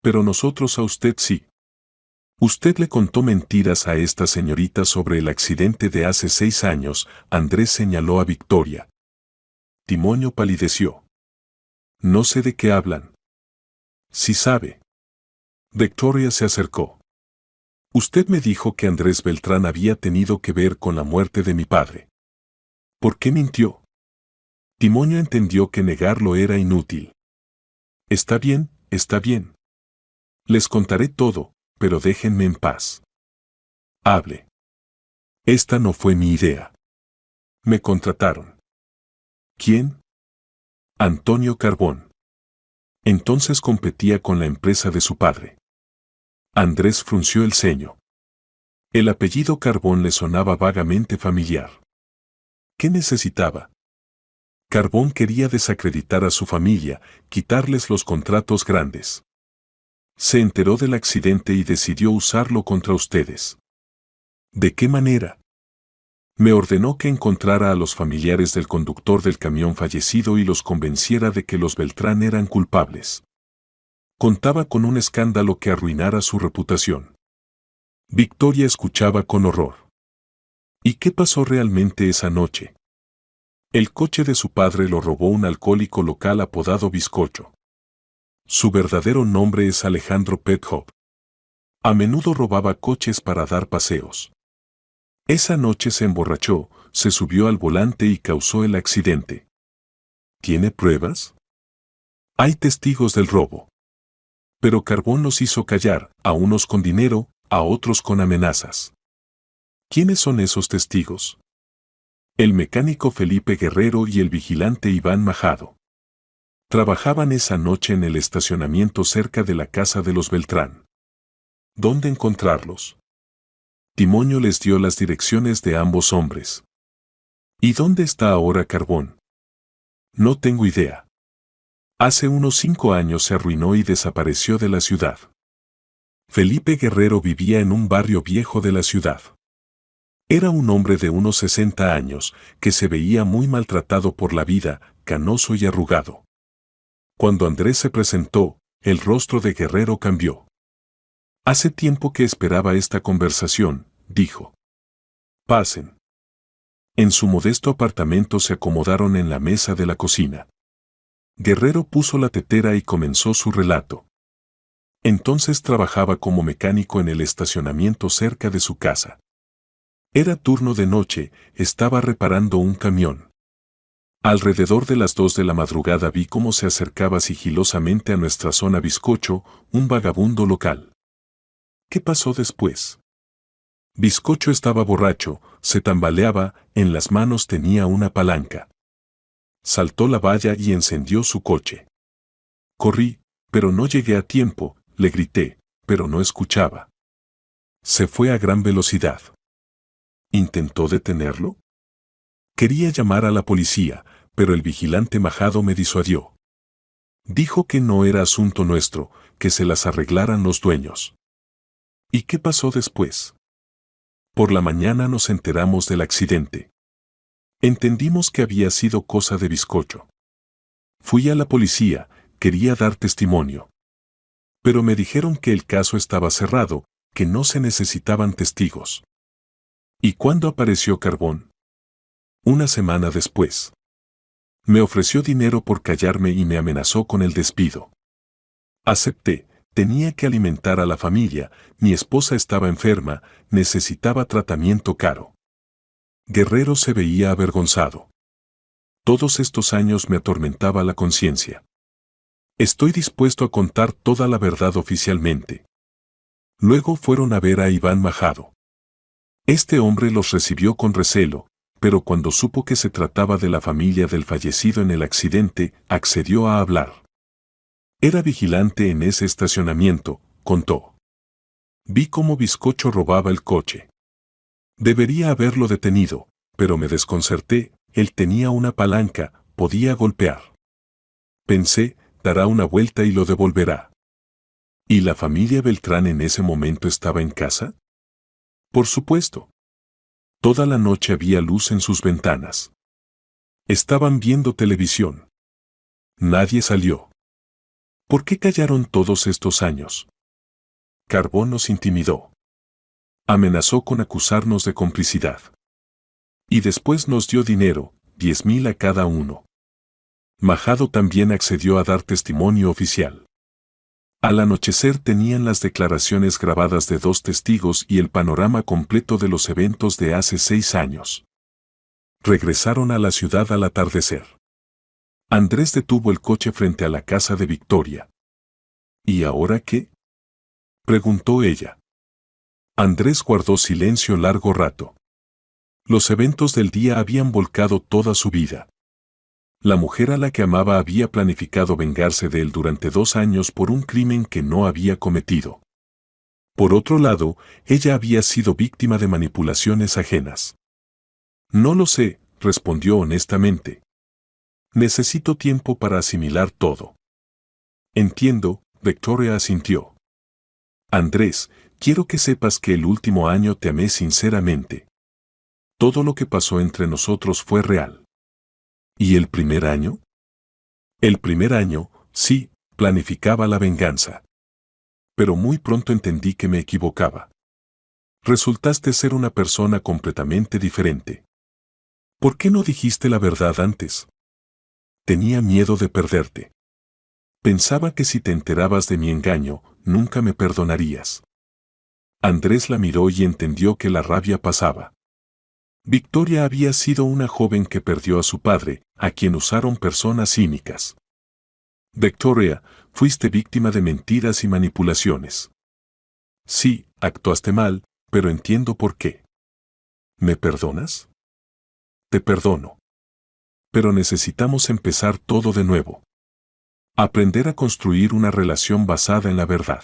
Pero nosotros a usted sí. Usted le contó mentiras a esta señorita sobre el accidente de hace 6 años, Andrés señaló a Victoria. Timoño palideció. No sé de qué hablan. Sí sabe. Victoria se acercó. Usted me dijo que Andrés Beltrán había tenido que ver con la muerte de mi padre. ¿Por qué mintió? Timoño entendió que negarlo era inútil. Está bien, está bien. Les contaré todo, pero déjenme en paz. Hable. Esta no fue mi idea. Me contrataron. ¿Quién? Antonio Carbón. Entonces competía con la empresa de su padre. Andrés frunció el ceño. El apellido Carbón le sonaba vagamente familiar. ¿Qué necesitaba? Carbón quería desacreditar a su familia, quitarles los contratos grandes. Se enteró del accidente y decidió usarlo contra ustedes. ¿De qué manera? Me ordenó que encontrara a los familiares del conductor del camión fallecido y los convenciera de que los Beltrán eran culpables. Contaba con un escándalo que arruinara su reputación. Victoria escuchaba con horror. ¿Y qué pasó realmente esa noche? El coche de su padre lo robó un alcohólico local apodado Bizcocho. Su verdadero nombre es Alejandro Pethoff. A menudo robaba coches para dar paseos. Esa noche se emborrachó, se subió al volante y causó el accidente. ¿Tiene pruebas? Hay testigos del robo. Pero Carbón los hizo callar, a unos con dinero, a otros con amenazas. ¿Quiénes son esos testigos? El mecánico Felipe Guerrero y el vigilante Iván Majado. Trabajaban esa noche en el estacionamiento cerca de la casa de los Beltrán. ¿Dónde encontrarlos? Timoño les dio las direcciones de ambos hombres. ¿Y dónde está ahora Carbón? No tengo idea. Hace unos 5 años se arruinó y desapareció de la ciudad. Felipe Guerrero vivía en un barrio viejo de la ciudad. Era un hombre de unos 60 años, que se veía muy maltratado por la vida, canoso y arrugado. Cuando Andrés se presentó, el rostro de Guerrero cambió. Hace tiempo que esperaba esta conversación, dijo. Pasen. En su modesto apartamento se acomodaron en la mesa de la cocina. Guerrero puso la tetera y comenzó su relato. Entonces trabajaba como mecánico en el estacionamiento cerca de su casa. Era turno de noche, estaba reparando un camión. Alrededor de las 2 de la madrugada vi cómo se acercaba sigilosamente a nuestra zona Bizcocho, un vagabundo local. ¿Qué pasó después? Bizcocho estaba borracho, se tambaleaba, en las manos tenía una palanca. Saltó la valla y encendió su coche. Corrí, pero no llegué a tiempo, le grité, pero no escuchaba. Se fue a gran velocidad. ¿Intentó detenerlo? Quería llamar a la policía, pero el vigilante majado me disuadió. Dijo que no era asunto nuestro, que se las arreglaran los dueños. ¿Y qué pasó después? Por la mañana nos enteramos del accidente. Entendimos que había sido cosa de Bizcocho. Fui a la policía, quería dar testimonio. Pero me dijeron que el caso estaba cerrado, que no se necesitaban testigos. ¿Y cuándo apareció Carbón? Una semana después. Me ofreció dinero por callarme y me amenazó con el despido. Acepté, tenía que alimentar a la familia, mi esposa estaba enferma, necesitaba tratamiento caro. Guerrero se veía avergonzado. Todos estos años me atormentaba la conciencia. Estoy dispuesto a contar toda la verdad oficialmente. Luego fueron a ver a Iván Majado. Este hombre los recibió con recelo, pero cuando supo que se trataba de la familia del fallecido en el accidente, accedió a hablar. Era vigilante en ese estacionamiento, contó. Vi cómo Bizcocho robaba el coche. Debería haberlo detenido, pero me desconcerté, él tenía una palanca, podía golpear. Pensé, dará una vuelta y lo devolverá. ¿Y la familia Beltrán en ese momento estaba en casa? Por supuesto. Toda la noche había luz en sus ventanas. Estaban viendo televisión. Nadie salió. ¿Por qué callaron todos estos años? Carbón nos intimidó. Amenazó con acusarnos de complicidad. Y después nos dio dinero, 10,000 a cada uno. Majado también accedió a dar testimonio oficial. Al anochecer tenían las declaraciones grabadas de 2 testigos y el panorama completo de los eventos de hace 6 años. Regresaron a la ciudad al atardecer. Andrés detuvo el coche frente a la casa de Victoria. ¿Y ahora qué? Preguntó ella. Andrés guardó silencio largo rato. Los eventos del día habían volcado toda su vida. La mujer a la que amaba había planificado vengarse de él durante 2 años por un crimen que no había cometido. Por otro lado, ella había sido víctima de manipulaciones ajenas. No lo sé, respondió honestamente. Necesito tiempo para asimilar todo. Entiendo, Victoria asintió. Andrés, quiero que sepas que el último año te amé sinceramente. Todo lo que pasó entre nosotros fue real. ¿Y el primer año? El primer año, sí, planificaba la venganza. Pero muy pronto entendí que me equivocaba. Resultaste ser una persona completamente diferente. ¿Por qué no dijiste la verdad antes? Tenía miedo de perderte. Pensaba que si te enterabas de mi engaño, nunca me perdonarías. Andrés la miró y entendió que la rabia pasaba. Victoria había sido una joven que perdió a su padre, a quien usaron personas cínicas. Victoria, fuiste víctima de mentiras y manipulaciones. Sí, actuaste mal, pero entiendo por qué. ¿Me perdonas? Te perdono. Pero necesitamos empezar todo de nuevo. Aprender a construir una relación basada en la verdad.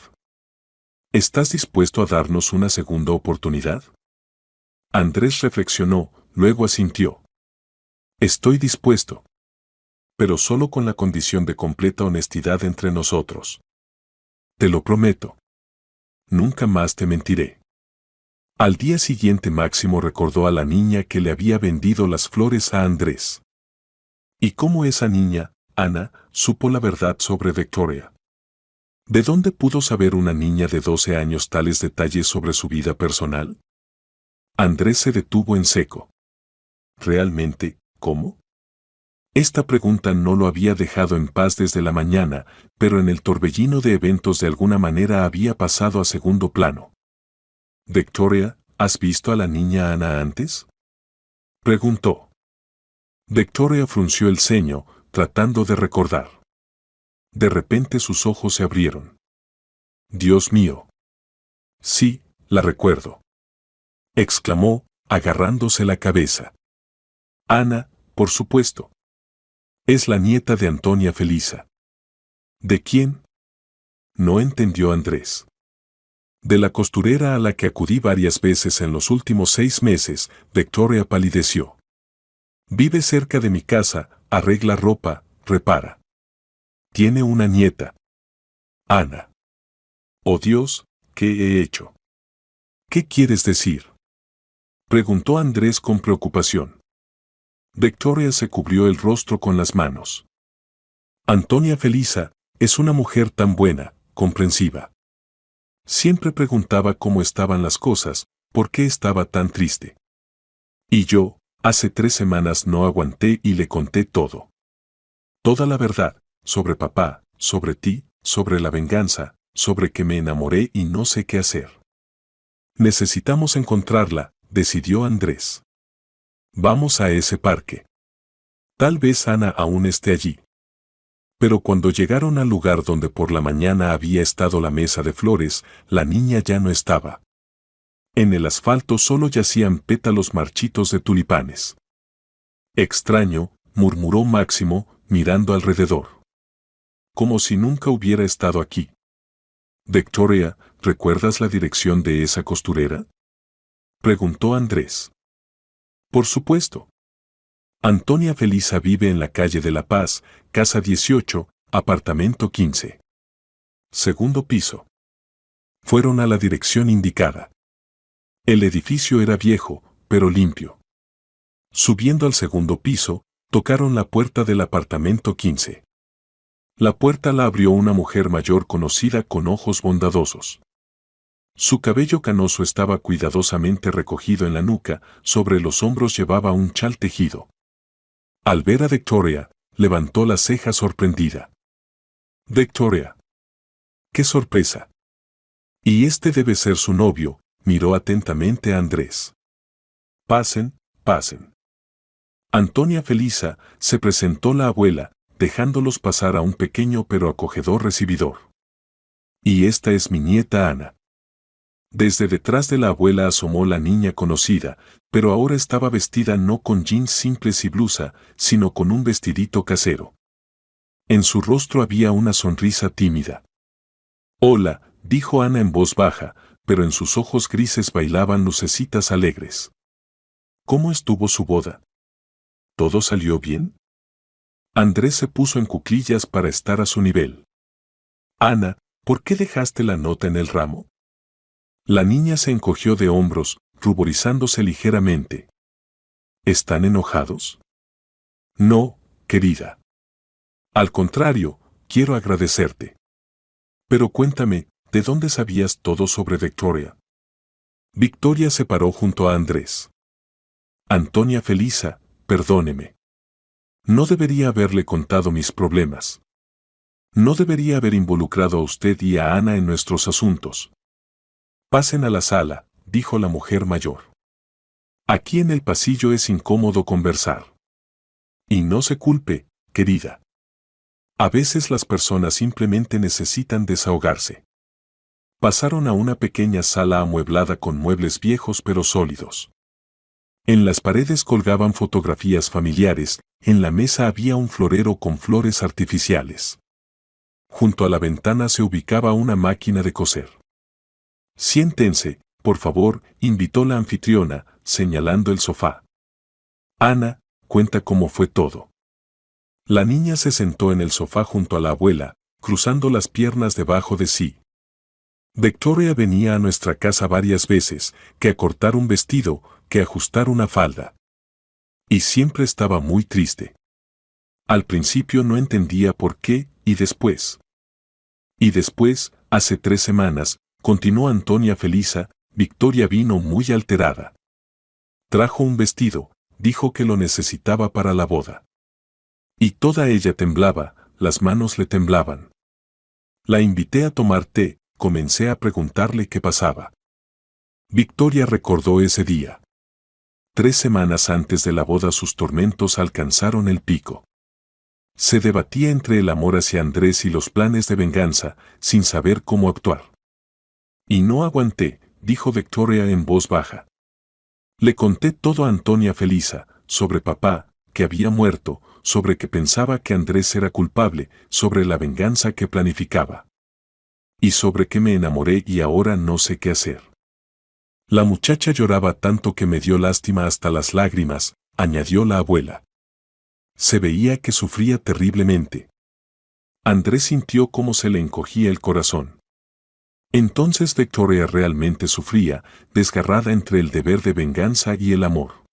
¿Estás dispuesto a darnos una segunda oportunidad? Andrés reflexionó, luego asintió. Estoy dispuesto. Pero solo con la condición de completa honestidad entre nosotros. Te lo prometo. Nunca más te mentiré. Al día siguiente Máximo recordó a la niña que le había vendido las flores a Andrés. ¿Y cómo esa niña, Ana, supo la verdad sobre Victoria? ¿De dónde pudo saber una niña de 12 años tales detalles sobre su vida personal? Andrés se detuvo en seco. ¿Realmente, cómo? Esta pregunta no lo había dejado en paz desde la mañana, pero en el torbellino de eventos de alguna manera había pasado a segundo plano. Victoria, ¿has visto a la niña Ana antes? Preguntó. Victoria frunció el ceño, tratando de recordar. De repente sus ojos se abrieron. Dios mío. Sí, la recuerdo. Exclamó, agarrándose la cabeza. Ana, por supuesto. Es la nieta de Antonia Felisa. ¿De quién? No entendió Andrés. De la costurera a la que acudí varias veces en los últimos 6 meses, Victoria palideció. Vive cerca de mi casa, arregla ropa, repara. Tiene una nieta. Ana. Oh Dios, ¿qué he hecho? ¿Qué quieres decir? Preguntó Andrés con preocupación. Victoria se cubrió el rostro con las manos. Antonia Felisa es una mujer tan buena, comprensiva. Siempre preguntaba cómo estaban las cosas, por qué estaba tan triste. Y yo, hace 3 semanas no aguanté y le conté todo. Toda la verdad, sobre papá, sobre ti, sobre la venganza, sobre que me enamoré y no sé qué hacer. Necesitamos encontrarla, decidió Andrés. Vamos a ese parque. Tal vez Ana aún esté allí. Pero cuando llegaron al lugar donde por la mañana había estado la mesa de flores, la niña ya no estaba. En el asfalto solo yacían pétalos marchitos de tulipanes. Extraño, murmuró Máximo, mirando alrededor. Como si nunca hubiera estado aquí. Victoria, ¿recuerdas la dirección de esa costurera? Preguntó Andrés. Por supuesto. Antonia Felisa vive en la calle de La Paz, casa 18, apartamento 15. Segundo piso. Fueron a la dirección indicada. El edificio era viejo, pero limpio. Subiendo al segundo piso, tocaron la puerta del apartamento 15. La puerta la abrió una mujer mayor conocida con ojos bondadosos. Su cabello canoso estaba cuidadosamente recogido en la nuca, sobre los hombros llevaba un chal tejido. Al ver a Victoria, levantó la ceja sorprendida. Victoria. ¡Qué sorpresa! Y este debe ser su novio, miró atentamente a Andrés. Pasen, pasen. Antonia Felisa, se presentó la abuela, dejándolos pasar a un pequeño pero acogedor recibidor. Y esta es mi nieta Ana. Desde detrás de la abuela asomó la niña conocida, pero ahora estaba vestida no con jeans simples y blusa, sino con un vestidito casero. En su rostro había una sonrisa tímida. Hola, dijo Ana en voz baja, pero en sus ojos grises bailaban lucecitas alegres. ¿Cómo estuvo su boda? ¿Todo salió bien? Andrés se puso en cuclillas para estar a su nivel. Ana, ¿por qué dejaste la nota en el ramo? La niña se encogió de hombros, ruborizándose ligeramente. ¿Están enojados? No, querida. Al contrario, quiero agradecerte. Pero cuéntame, ¿de dónde sabías todo sobre Victoria? Victoria se paró junto a Andrés. Antonia Felisa, perdóneme. No debería haberle contado mis problemas. No debería haber involucrado a usted y a Ana en nuestros asuntos. Pasen a la sala, dijo la mujer mayor. Aquí en el pasillo es incómodo conversar. Y no se culpe, querida. A veces las personas simplemente necesitan desahogarse. Pasaron a una pequeña sala amueblada con muebles viejos pero sólidos. En las paredes colgaban fotografías familiares, en la mesa había un florero con flores artificiales. Junto a la ventana se ubicaba una máquina de coser. Siéntense, por favor, invitó la anfitriona, señalando el sofá. Ana, cuenta cómo fue todo. La niña se sentó en el sofá junto a la abuela, cruzando las piernas debajo de sí. Victoria venía a nuestra casa varias veces, que a cortar un vestido, que a ajustar una falda. Y siempre estaba muy triste. Al principio no entendía por qué, y después. Hace 3 semanas, continuó Antonia Felisa, Victoria vino muy alterada. Trajo un vestido, dijo que lo necesitaba para la boda. Y toda ella temblaba, las manos le temblaban. La invité a tomar té, comencé a preguntarle qué pasaba. Victoria recordó ese día. 3 semanas antes de la boda sus tormentos alcanzaron el pico. Se debatía entre el amor hacia Andrés y los planes de venganza, sin saber cómo actuar. Y no aguanté, dijo Victoria en voz baja. Le conté todo a Antonia Felisa, sobre papá, que había muerto, sobre que pensaba que Andrés era culpable, sobre la venganza que planificaba. Y sobre que me enamoré y ahora no sé qué hacer. La muchacha lloraba tanto que me dio lástima hasta las lágrimas, añadió la abuela. Se veía que sufría terriblemente. Andrés sintió cómo se le encogía el corazón. Entonces Victoria realmente sufría, desgarrada entre el deber de venganza y el amor.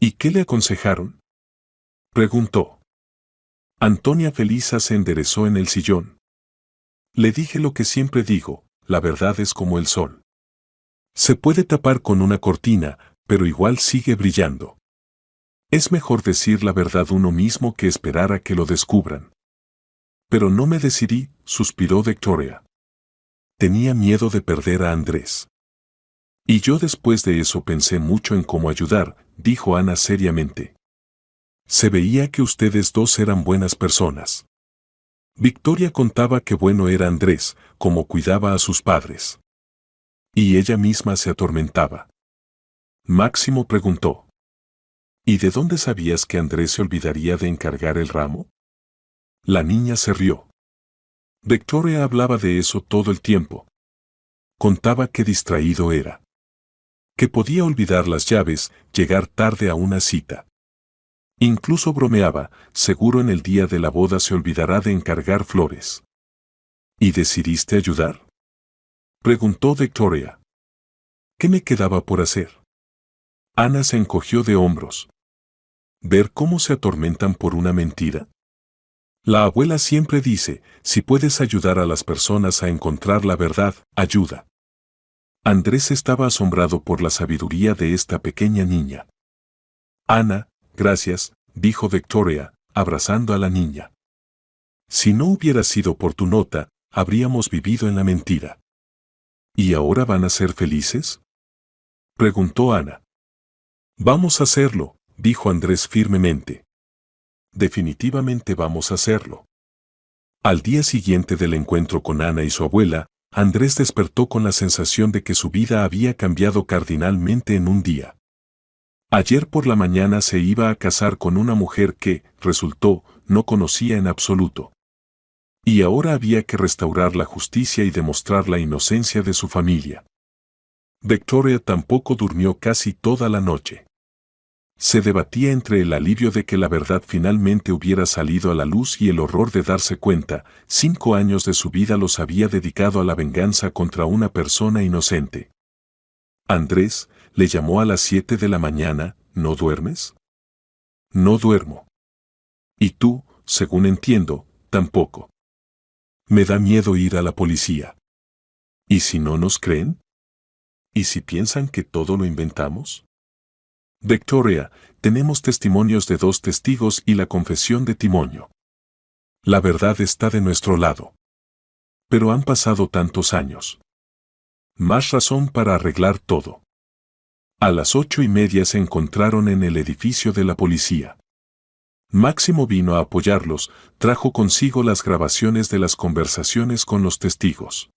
¿Y qué le aconsejaron?, preguntó. Antonia Felisa se enderezó en el sillón. Le dije lo que siempre digo, la verdad es como el sol. Se puede tapar con una cortina, pero igual sigue brillando. Es mejor decir la verdad uno mismo que esperar a que lo descubran. Pero no me decidí, suspiró Victoria. Tenía miedo de perder a Andrés. Y yo después de eso pensé mucho en cómo ayudar, dijo Ana seriamente. Se veía que ustedes dos eran buenas personas. Victoria contaba qué bueno era Andrés, cómo cuidaba a sus padres. Y ella misma se atormentaba. Máximo preguntó. ¿Y de dónde sabías que Andrés se olvidaría de encargar el ramo? La niña se rió. Victoria hablaba de eso todo el tiempo. Contaba qué distraído era. Que podía olvidar las llaves, llegar tarde a una cita. Incluso bromeaba, seguro en el día de la boda se olvidará de encargar flores. ¿Y decidiste ayudar?, preguntó Victoria. ¿Qué me quedaba por hacer? Ana se encogió de hombros. ¿Ver cómo se atormentan por una mentira? La abuela siempre dice, si puedes ayudar a las personas a encontrar la verdad, ayuda. Andrés estaba asombrado por la sabiduría de esta pequeña niña. Ana, gracias, dijo Victoria, abrazando a la niña. Si no hubiera sido por tu nota, habríamos vivido en la mentira. ¿Y ahora van a ser felices?, preguntó Ana. Vamos a hacerlo, dijo Andrés firmemente. Definitivamente vamos a hacerlo. Al día siguiente del encuentro con Ana y su abuela, Andrés despertó con la sensación de que su vida había cambiado cardinalmente en un día. Ayer por la mañana se iba a casar con una mujer que, resultó, no conocía en absoluto. Y ahora había que restaurar la justicia y demostrar la inocencia de su familia. Victoria tampoco durmió casi toda la noche. Se debatía entre el alivio de que la verdad finalmente hubiera salido a la luz y el horror de darse cuenta, 5 años de su vida los había dedicado a la venganza contra una persona inocente. Andrés le llamó a las 7 de la mañana, ¿no duermes? No duermo. Y tú, según entiendo, tampoco. Me da miedo ir a la policía. ¿Y si no nos creen? ¿Y si piensan que todo lo inventamos? Victoria, tenemos testimonios de 2 testigos y la confesión de Timonio. La verdad está de nuestro lado. Pero han pasado tantos años. Más razón para arreglar todo. A las 8:30 se encontraron en el edificio de la policía. Máximo vino a apoyarlos, trajo consigo las grabaciones de las conversaciones con los testigos.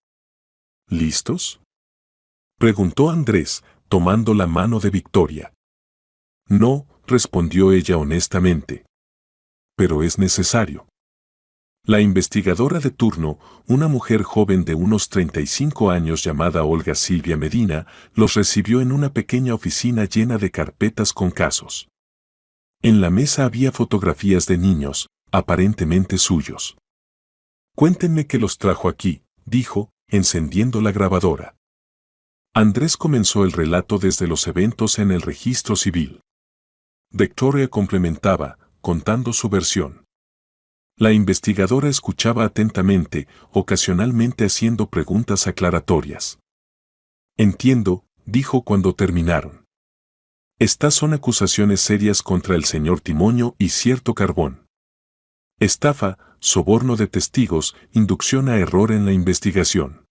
¿Listos?, preguntó Andrés, tomando la mano de Victoria. No, respondió ella honestamente. Pero es necesario. La investigadora de turno, una mujer joven de unos 35 años llamada Olga Silvia Medina, los recibió en una pequeña oficina llena de carpetas con casos. En la mesa había fotografías de niños, aparentemente suyos. Cuéntenme qué los trajo aquí, dijo, encendiendo la grabadora. Andrés comenzó el relato desde los eventos en el registro civil. Victoria complementaba, contando su versión. La investigadora escuchaba atentamente, ocasionalmente haciendo preguntas aclaratorias. Entiendo, dijo cuando terminaron. Estas son acusaciones serias contra el señor Timonio y cierto Carbón. Estafa, soborno de testigos, inducción a error en la investigación.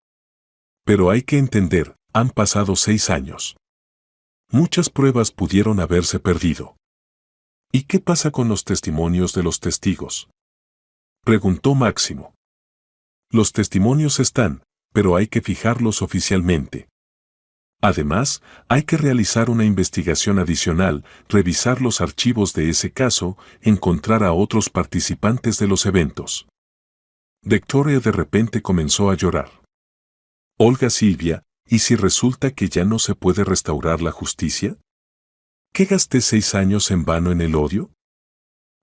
Pero hay que entender, han pasado 6 años. Muchas pruebas pudieron haberse perdido. ¿Y qué pasa con los testimonios de los testigos?, preguntó Máximo. Los testimonios están, pero hay que fijarlos oficialmente. Además, hay que realizar una investigación adicional, revisar los archivos de ese caso, encontrar a otros participantes de los eventos. Victoria de repente comenzó a llorar. Olga Silvia, ¿y si resulta que ya no se puede restaurar la justicia? ¿Qué gasté 6 años en vano en el odio?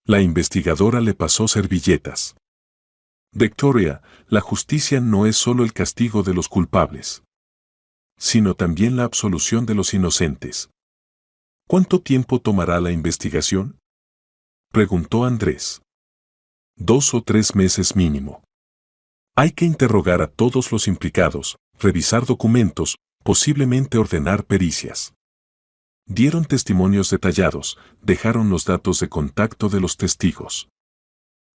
La investigadora le pasó servilletas. Victoria, la justicia no es solo el castigo de los culpables, sino también la absolución de los inocentes. ¿Cuánto tiempo tomará la investigación?, preguntó Andrés. 2 o 3 meses mínimo. Hay que interrogar a todos los implicados, revisar documentos, posiblemente ordenar pericias. Dieron testimonios detallados, dejaron los datos de contacto de los testigos.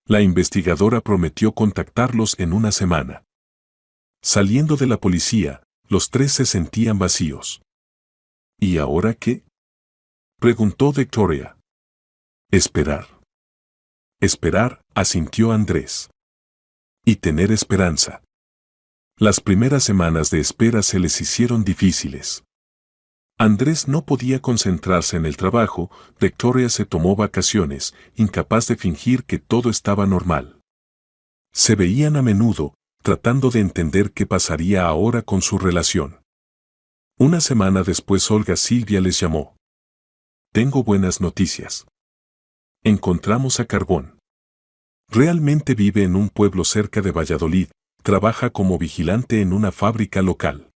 La investigadora prometió contactarlos en una semana. Saliendo de la policía, los 3 se sentían vacíos. ¿Y ahora qué?, preguntó Victoria. Esperar. Esperar, asintió Andrés. Y tener esperanza. Las primeras semanas de espera se les hicieron difíciles. Andrés no podía concentrarse en el trabajo, Victoria se tomó vacaciones, incapaz de fingir que todo estaba normal. Se veían a menudo, tratando de entender qué pasaría ahora con su relación. Una semana después Olga Silvia les llamó. Tengo buenas noticias. Encontramos a Carbón. Realmente vive en un pueblo cerca de Valladolid, trabaja como vigilante en una fábrica local.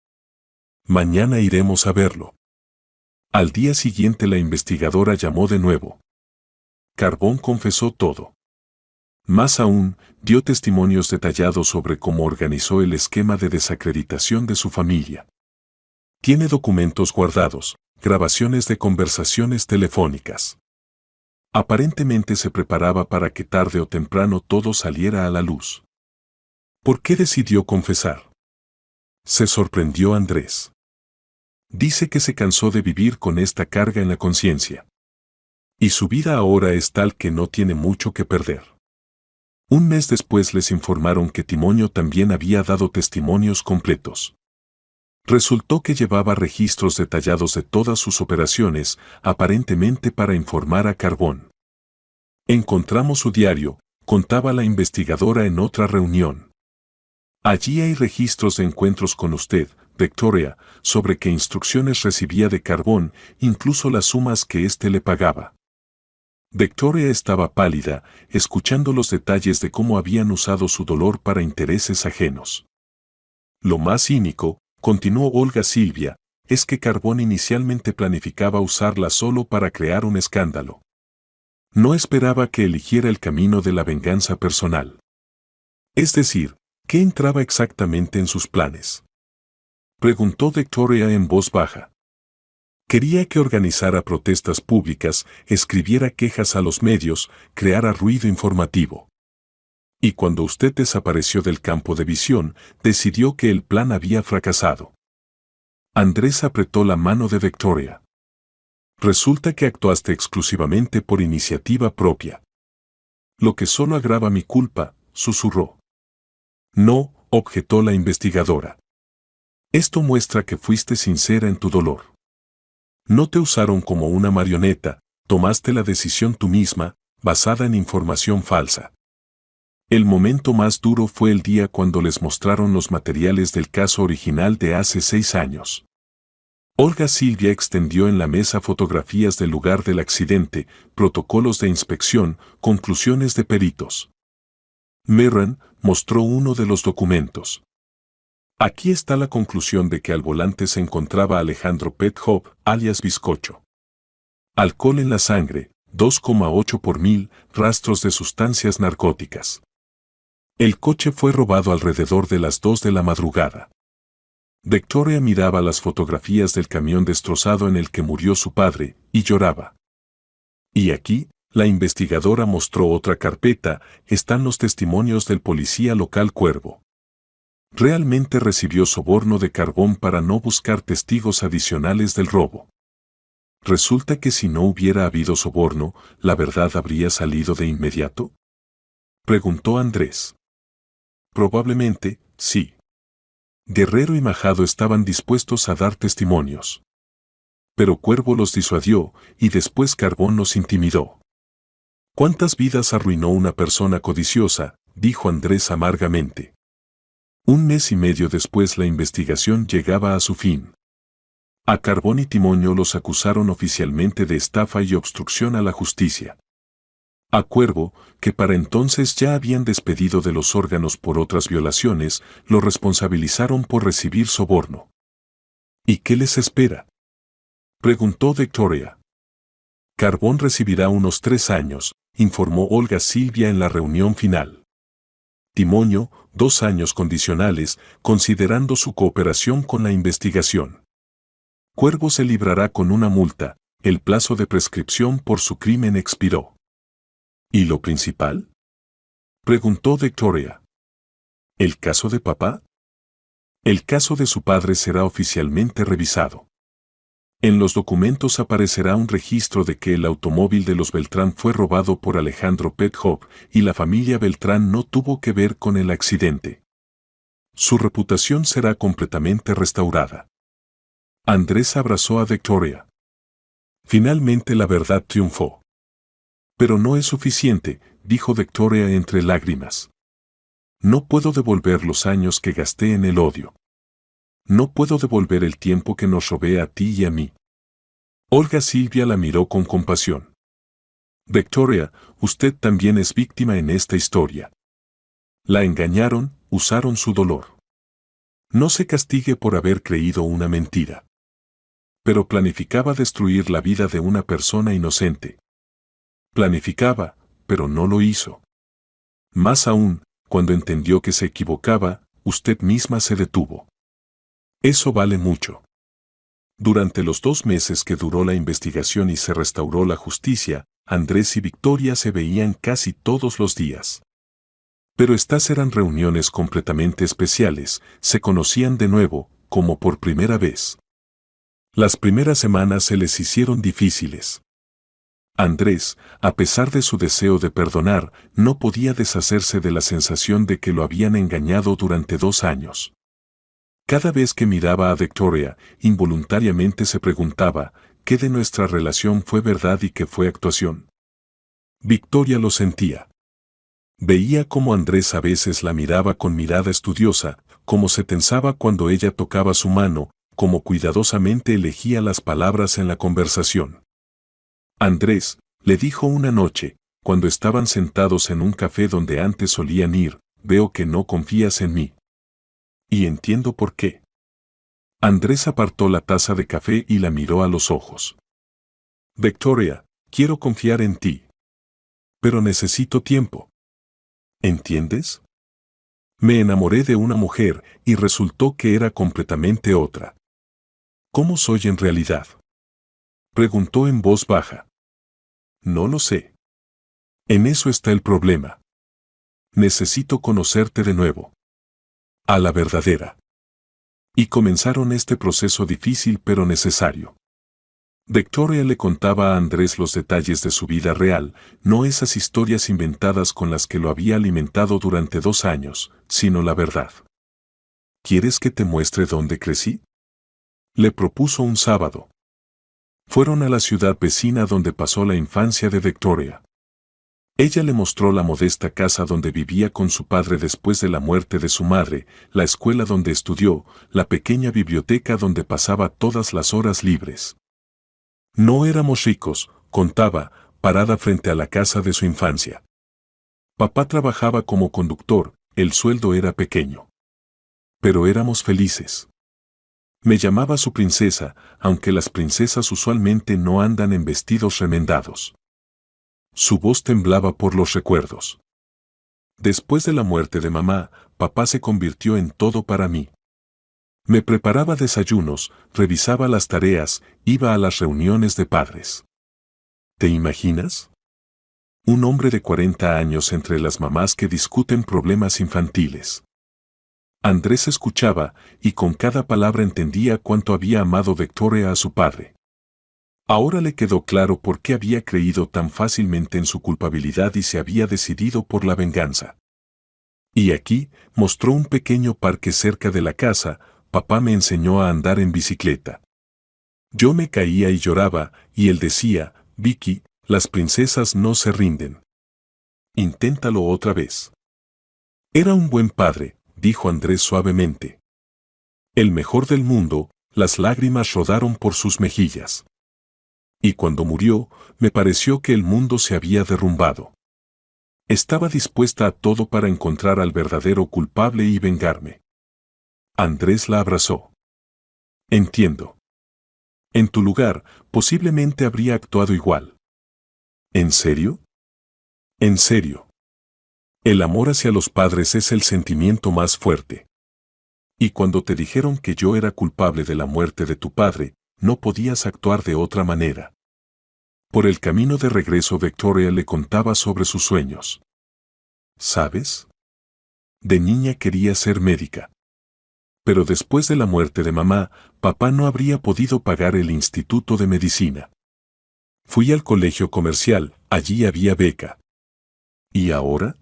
Mañana iremos a verlo. Al día siguiente la investigadora llamó de nuevo. Carbón confesó todo. Más aún, dio testimonios detallados sobre cómo organizó el esquema de desacreditación de su familia. Tiene documentos guardados, grabaciones de conversaciones telefónicas. Aparentemente se preparaba para que tarde o temprano todo saliera a la luz. ¿Por qué decidió confesar?, se sorprendió Andrés. Dice que se cansó de vivir con esta carga en la conciencia. Y su vida ahora es tal que no tiene mucho que perder. Un mes después les informaron que Timonio también había dado testimonios completos. Resultó que llevaba registros detallados de todas sus operaciones, aparentemente para informar a Carbón. Encontramos su diario, contaba la investigadora en otra reunión. Allí hay registros de encuentros con usted, Victoria, sobre qué instrucciones recibía de Carbón, incluso las sumas que éste le pagaba. Victoria estaba pálida, escuchando los detalles de cómo habían usado su dolor para intereses ajenos. Lo más cínico, continuó Olga Silvia, es que Carbón inicialmente planificaba usarla solo para crear un escándalo. No esperaba que eligiera el camino de la venganza personal. Es decir, ¿qué entraba exactamente en sus planes?, preguntó Victoria en voz baja. Quería que organizara protestas públicas, escribiera quejas a los medios, creara ruido informativo. Y cuando usted desapareció del campo de visión, decidió que el plan había fracasado. Andrés apretó la mano de Victoria. Resulta que actuaste exclusivamente por iniciativa propia. Lo que solo agrava mi culpa, susurró. No, objetó la investigadora. Esto muestra que fuiste sincera en tu dolor. No te usaron como una marioneta, tomaste la decisión tú misma, basada en información falsa. El momento más duro fue el día cuando les mostraron los materiales del caso original de hace 6 años. Olga Silvia extendió en la mesa fotografías del lugar del accidente, protocolos de inspección, conclusiones de peritos. Merran mostró uno de los documentos. Aquí está la conclusión de que al volante se encontraba Alejandro Petkov, alias Bizcocho. Alcohol en la sangre, 2,8 por mil, rastros de sustancias narcóticas. El coche fue robado alrededor de las 2 de la madrugada. Victoria miraba las fotografías del camión destrozado en el que murió su padre, y lloraba. Y aquí, la investigadora mostró otra carpeta, están los testimonios del policía local Cuervo. Realmente recibió soborno de carbón para no buscar testigos adicionales del robo. ¿Resulta que si no hubiera habido soborno, la verdad habría salido de inmediato? Preguntó Andrés. Probablemente, sí. Guerrero y Majado estaban dispuestos a dar testimonios. Pero Cuervo los disuadió, y después Carbón los intimidó. ¿Cuántas vidas arruinó una persona codiciosa?, dijo Andrés amargamente. 1 mes y medio después la investigación llegaba a su fin. A Carbón y Timoño los acusaron oficialmente de estafa y obstrucción a la justicia. A Cuervo, que para entonces ya habían despedido de los órganos por otras violaciones, lo responsabilizaron por recibir soborno. ¿Y qué les espera?, preguntó Victoria. Carbón recibirá unos 3 años, informó Olga Silvia en la reunión final. Timoño, 2 años condicionales, considerando su cooperación con la investigación. Cuervo se librará con una multa, el plazo de prescripción por su crimen expiró. ¿Y lo principal?, preguntó Victoria. ¿El caso de papá? El caso de su padre será oficialmente revisado. En los documentos aparecerá un registro de que el automóvil de los Beltrán fue robado por Alejandro Petkov y la familia Beltrán no tuvo que ver con el accidente. Su reputación será completamente restaurada. Andrés abrazó a Victoria. Finalmente la verdad triunfó. Pero no es suficiente, dijo Victoria entre lágrimas. No puedo devolver los años que gasté en el odio. No puedo devolver el tiempo que nos robé a ti y a mí. Olga Silvia la miró con compasión. Victoria, usted también es víctima en esta historia. La engañaron, usaron su dolor. No se castigue por haber creído una mentira. Pero planificaba destruir la vida de una persona inocente. Planificaba, pero no lo hizo. Más aún, cuando entendió que se equivocaba, usted misma se detuvo. Eso vale mucho. Durante los 2 meses que duró la investigación y se restauró la justicia, Andrés y Victoria se veían casi todos los días. Pero estas eran reuniones completamente especiales, se conocían de nuevo, como por primera vez. Las primeras semanas se les hicieron difíciles. Andrés, a pesar de su deseo de perdonar, no podía deshacerse de la sensación de que lo habían engañado durante 2 años. Cada vez que miraba a Victoria, involuntariamente se preguntaba, ¿qué de nuestra relación fue verdad y qué fue actuación? Victoria lo sentía. Veía cómo Andrés a veces la miraba con mirada estudiosa, cómo se tensaba cuando ella tocaba su mano, cómo cuidadosamente elegía las palabras en la conversación. Andrés, le dijo una noche, cuando estaban sentados en un café donde antes solían ir, veo que no confías en mí. Y entiendo por qué. Andrés apartó la taza de café y la miró a los ojos. Victoria, quiero confiar en ti. Pero necesito tiempo. ¿Entiendes? Me enamoré de una mujer y resultó que era completamente otra. ¿Cómo soy en realidad?, preguntó en voz baja. No lo sé. En eso está el problema. Necesito conocerte de nuevo. A la verdadera. Y comenzaron este proceso difícil pero necesario. Victoria le contaba a Andrés los detalles de su vida real, no esas historias inventadas con las que lo había alimentado durante 2 años, sino la verdad. ¿Quieres que te muestre dónde crecí?, le propuso un sábado. Fueron a la ciudad vecina donde pasó la infancia de Victoria. Ella le mostró la modesta casa donde vivía con su padre después de la muerte de su madre, la escuela donde estudió, la pequeña biblioteca donde pasaba todas las horas libres. No éramos ricos, contaba, parada frente a la casa de su infancia. Papá trabajaba como conductor, el sueldo era pequeño. Pero éramos felices. Me llamaba su princesa, aunque las princesas usualmente no andan en vestidos remendados. Su voz temblaba por los recuerdos. Después de la muerte de mamá, papá se convirtió en todo para mí. Me preparaba desayunos, revisaba las tareas, iba a las reuniones de padres. ¿Te imaginas? Un hombre de 40 años entre las mamás que discuten problemas infantiles. Andrés escuchaba, y con cada palabra entendía cuánto había amado Victoria a su padre. Ahora le quedó claro por qué había creído tan fácilmente en su culpabilidad y se había decidido por la venganza. Y aquí, mostró un pequeño parque cerca de la casa. Papá me enseñó a andar en bicicleta. Yo me caía y lloraba, y él decía, Vicky, las princesas no se rinden. Inténtalo otra vez. Era un buen padre, dijo Andrés suavemente. El mejor del mundo. Las lágrimas rodaron por sus mejillas. Y cuando murió, me pareció que el mundo se había derrumbado. Estaba dispuesta a todo para encontrar al verdadero culpable y vengarme. Andrés la abrazó. Entiendo. En tu lugar, posiblemente habría actuado igual. ¿En serio? En serio. El amor hacia los padres es el sentimiento más fuerte. Y cuando te dijeron que yo era culpable de la muerte de tu padre, no podías actuar de otra manera. Por el camino de regreso Victoria le contaba sobre sus sueños. ¿Sabes? De niña quería ser médica. Pero después de la muerte de mamá, papá no habría podido pagar el instituto de medicina. Fui al colegio comercial, allí había beca. ¿Y ahora?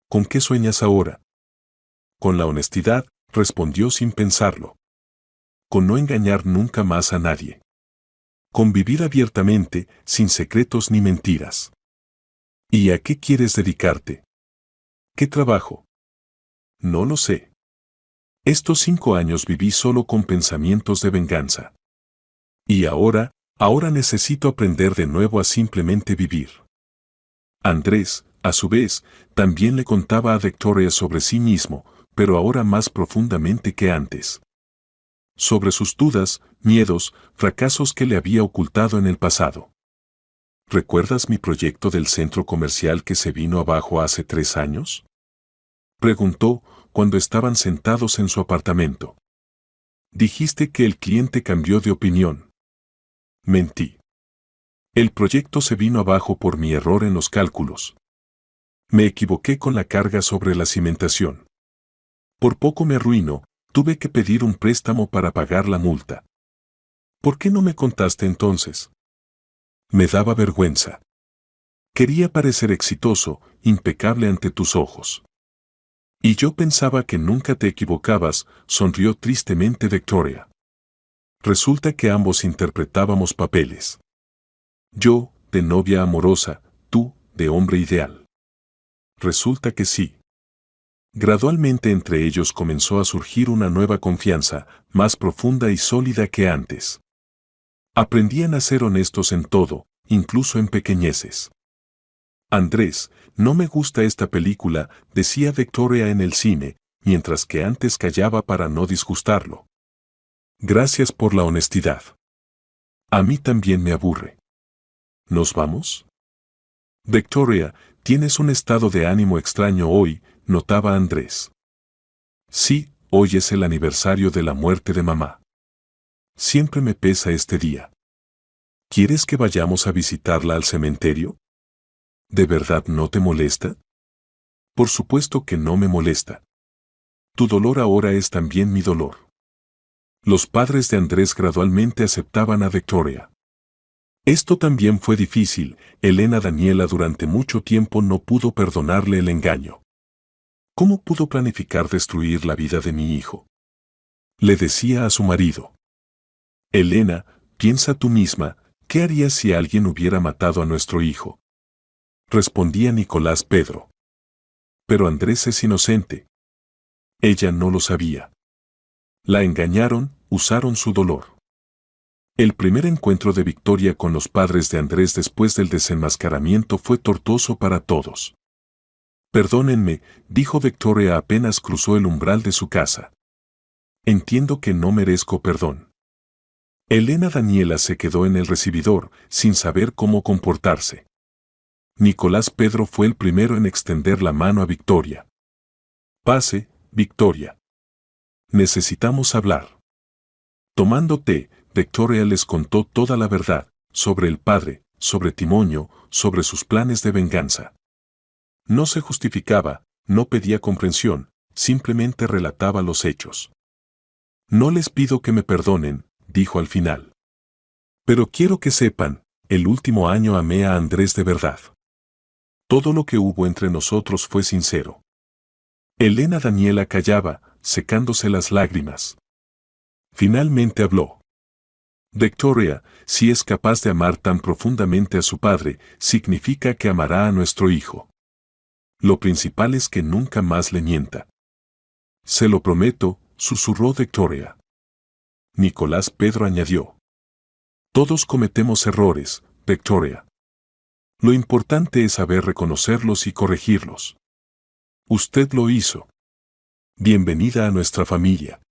¿Con qué sueñas ahora? Con la honestidad, respondió sin pensarlo. Con no engañar nunca más a nadie. Con vivir abiertamente, sin secretos ni mentiras. ¿Y a qué quieres dedicarte? ¿Qué trabajo? No lo sé. Estos 5 años viví solo con pensamientos de venganza. Y ahora necesito aprender de nuevo a simplemente vivir. Andrés, a su vez, también le contaba a Victoria sobre sí mismo, pero ahora más profundamente que antes. Sobre sus dudas, miedos, fracasos que le había ocultado en el pasado. ¿Recuerdas mi proyecto del centro comercial que se vino abajo hace 3 años? Preguntó, cuando estaban sentados en su apartamento. Dijiste que el cliente cambió de opinión. Mentí. El proyecto se vino abajo por mi error en los cálculos. Me equivoqué con la carga sobre la cimentación. Por poco me arruino, tuve que pedir un préstamo para pagar la multa. ¿Por qué no me contaste entonces? Me daba vergüenza. Quería parecer exitoso, impecable ante tus ojos. Y yo pensaba que nunca te equivocabas, sonrió tristemente Victoria. Resulta que ambos interpretábamos papeles. Yo, de novia amorosa, tú, de hombre ideal. Resulta que sí. Gradualmente entre ellos comenzó a surgir una nueva confianza, más profunda y sólida que antes. Aprendían a ser honestos en todo, incluso en pequeñeces. Andrés, no me gusta esta película, decía Victoria en el cine, mientras que antes callaba para no disgustarlo. Gracias por la honestidad. A mí también me aburre. ¿Nos vamos? Victoria, tienes un estado de ánimo extraño hoy, notaba Andrés. Sí, hoy es el aniversario de la muerte de mamá. Siempre me pesa este día. ¿Quieres que vayamos a visitarla al cementerio? ¿De verdad no te molesta? Por supuesto que no me molesta. Tu dolor ahora es también mi dolor. Los padres de Andrés gradualmente aceptaban a Victoria. Esto también fue difícil. Elena Daniela durante mucho tiempo no pudo perdonarle el engaño. ¿Cómo pudo planificar destruir la vida de mi hijo? Le decía a su marido. Elena, piensa tú misma, ¿qué harías si alguien hubiera matado a nuestro hijo? Respondía Nicolás Pedro. Pero Andrés es inocente. Ella no lo sabía. La engañaron, usaron su dolor. El primer encuentro de Victoria con los padres de Andrés después del desenmascaramiento fue tortuoso para todos. Perdónenme, dijo Victoria apenas cruzó el umbral de su casa. Entiendo que no merezco perdón. Elena Daniela se quedó en el recibidor, sin saber cómo comportarse. Nicolás Pedro fue el primero en extender la mano a Victoria. Pase, Victoria. Necesitamos hablar. Tomando té, Victoria les contó toda la verdad, sobre el padre, sobre Timonio, sobre sus planes de venganza. No se justificaba, no pedía comprensión, simplemente relataba los hechos. No les pido que me perdonen, dijo al final. Pero quiero que sepan, el último año amé a Andrés de verdad. Todo lo que hubo entre nosotros fue sincero. Elena Daniela callaba, secándose las lágrimas. Finalmente habló. Victoria, si es capaz de amar tan profundamente a su padre, significa que amará a nuestro hijo. Lo principal es que nunca más le mienta. Se lo prometo, susurró Victoria. Nicolás Pedro añadió. Todos cometemos errores, Victoria. Lo importante es saber reconocerlos y corregirlos. Usted lo hizo. Bienvenida a nuestra familia.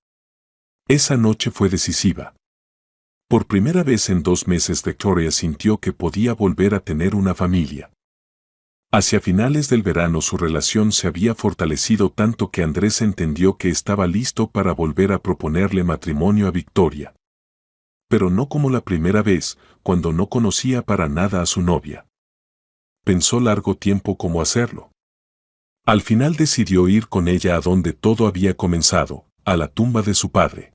Esa noche fue decisiva. Por primera vez en 2 meses Victoria sintió que podía volver a tener una familia. Hacia finales del verano su relación se había fortalecido tanto que Andrés entendió que estaba listo para volver a proponerle matrimonio a Victoria. Pero no como la primera vez, cuando no conocía para nada a su novia. Pensó largo tiempo cómo hacerlo. Al final decidió ir con ella a donde todo había comenzado, a la tumba de su padre.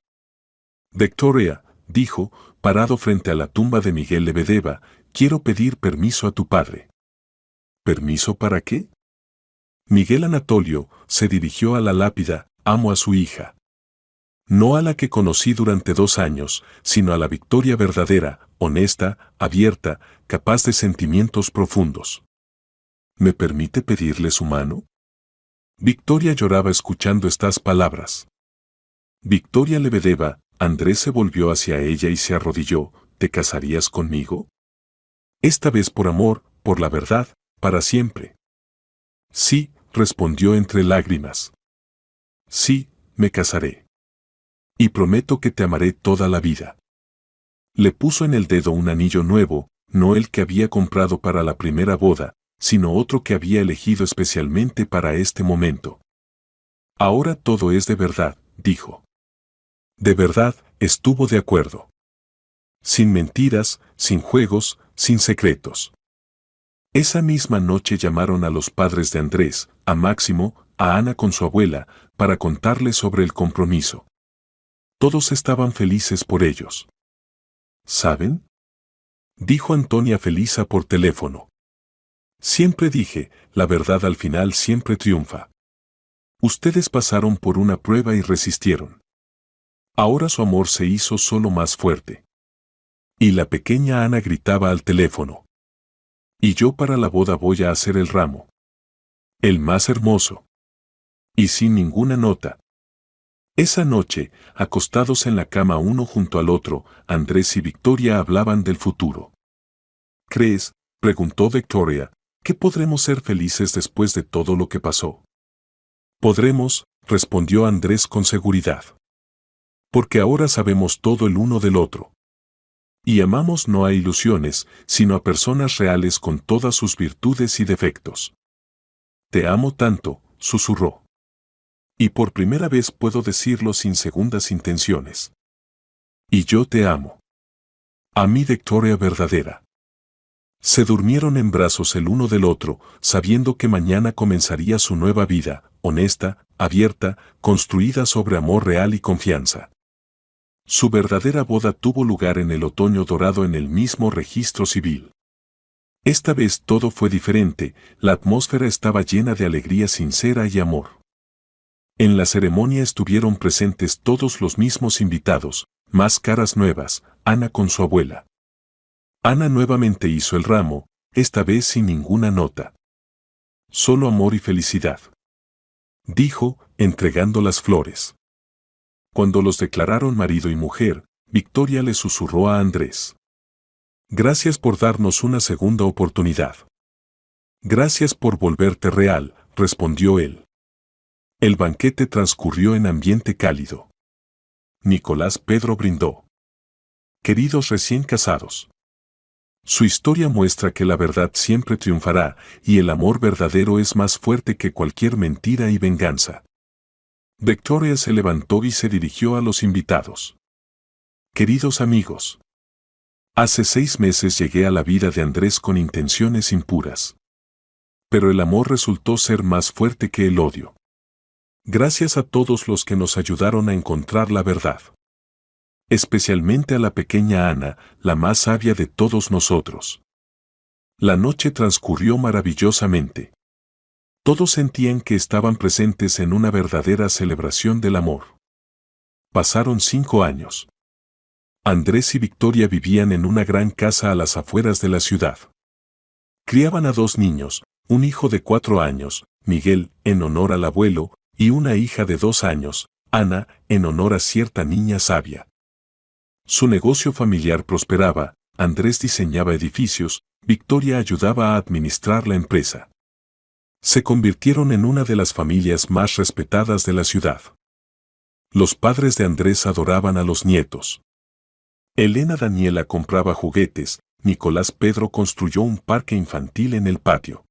Victoria, dijo, parado frente a la tumba de Miguel Lebedeva, quiero pedir permiso a tu padre. ¿Permiso para qué? Miguel Anatolio se dirigió a la lápida, amo a su hija. No a la que conocí durante 2 años, sino a la Victoria verdadera, honesta, abierta, capaz de sentimientos profundos. ¿Me permite pedirle su mano? Victoria lloraba escuchando estas palabras. Victoria Lebedeva, Andrés se volvió hacia ella y se arrodilló, ¿te casarías conmigo? Esta vez por amor, por la verdad, para siempre. Sí, respondió entre lágrimas. Sí, me casaré. Y prometo que te amaré toda la vida. Le puso en el dedo un anillo nuevo, no el que había comprado para la primera boda, sino otro que había elegido especialmente para este momento. Ahora todo es de verdad, dijo. De verdad, estuvo de acuerdo. Sin mentiras, sin juegos, sin secretos. Esa misma noche llamaron a los padres de Andrés, a Máximo, a Ana con su abuela, para contarles sobre el compromiso. Todos estaban felices por ellos. ¿Saben? Dijo Antonia Felisa por teléfono. Siempre dije, la verdad al final siempre triunfa. Ustedes pasaron por una prueba y resistieron. Ahora su amor se hizo solo más fuerte. Y la pequeña Ana gritaba al teléfono. Y yo para la boda voy a hacer el ramo. El más hermoso. Y sin ninguna nota. Esa noche, acostados en la cama uno junto al otro, Andrés y Victoria hablaban del futuro. ¿Crees, preguntó Victoria, que podremos ser felices después de todo lo que pasó? Podremos, respondió Andrés con seguridad. Porque ahora sabemos todo el uno del otro. Y amamos no a ilusiones, sino a personas reales con todas sus virtudes y defectos. Te amo tanto, susurró. Y por primera vez puedo decirlo sin segundas intenciones. Y yo te amo. A mi Victoria verdadera. Se durmieron en brazos el uno del otro, sabiendo que mañana comenzaría su nueva vida, honesta, abierta, construida sobre amor real y confianza. Su verdadera boda tuvo lugar en el otoño dorado en el mismo registro civil. Esta vez todo fue diferente, la atmósfera estaba llena de alegría sincera y amor. En la ceremonia estuvieron presentes todos los mismos invitados, más caras nuevas, Ana con su abuela. Ana nuevamente hizo el ramo, esta vez sin ninguna nota. Solo amor y felicidad. Dijo, entregando las flores. Cuando los declararon marido y mujer, Victoria le susurró a Andrés. Gracias por darnos una segunda oportunidad. Gracias por volverte real, respondió él. El banquete transcurrió en ambiente cálido. Nicolás Pedro brindó. Queridos recién casados. Su historia muestra que la verdad siempre triunfará y el amor verdadero es más fuerte que cualquier mentira y venganza. Victoria se levantó y se dirigió a los invitados. Queridos amigos. Hace 6 meses llegué a la vida de Andrés con intenciones impuras. Pero el amor resultó ser más fuerte que el odio. Gracias a todos los que nos ayudaron a encontrar la verdad. Especialmente a la pequeña Ana, la más sabia de todos nosotros. La noche transcurrió maravillosamente. Todos sentían que estaban presentes en una verdadera celebración del amor. Pasaron 5 años. Andrés y Victoria vivían en una gran casa a las afueras de la ciudad. Criaban a 2 niños, un hijo de 4 años, Miguel, en honor al abuelo, y una hija de 2 años, Ana, en honor a cierta niña sabia. Su negocio familiar prosperaba, Andrés diseñaba edificios, Victoria ayudaba a administrar la empresa. Se convirtieron en una de las familias más respetadas de la ciudad. Los padres de Andrés adoraban a los nietos. Elena Daniela compraba juguetes, Nicolás Pedro construyó un parque infantil en el patio.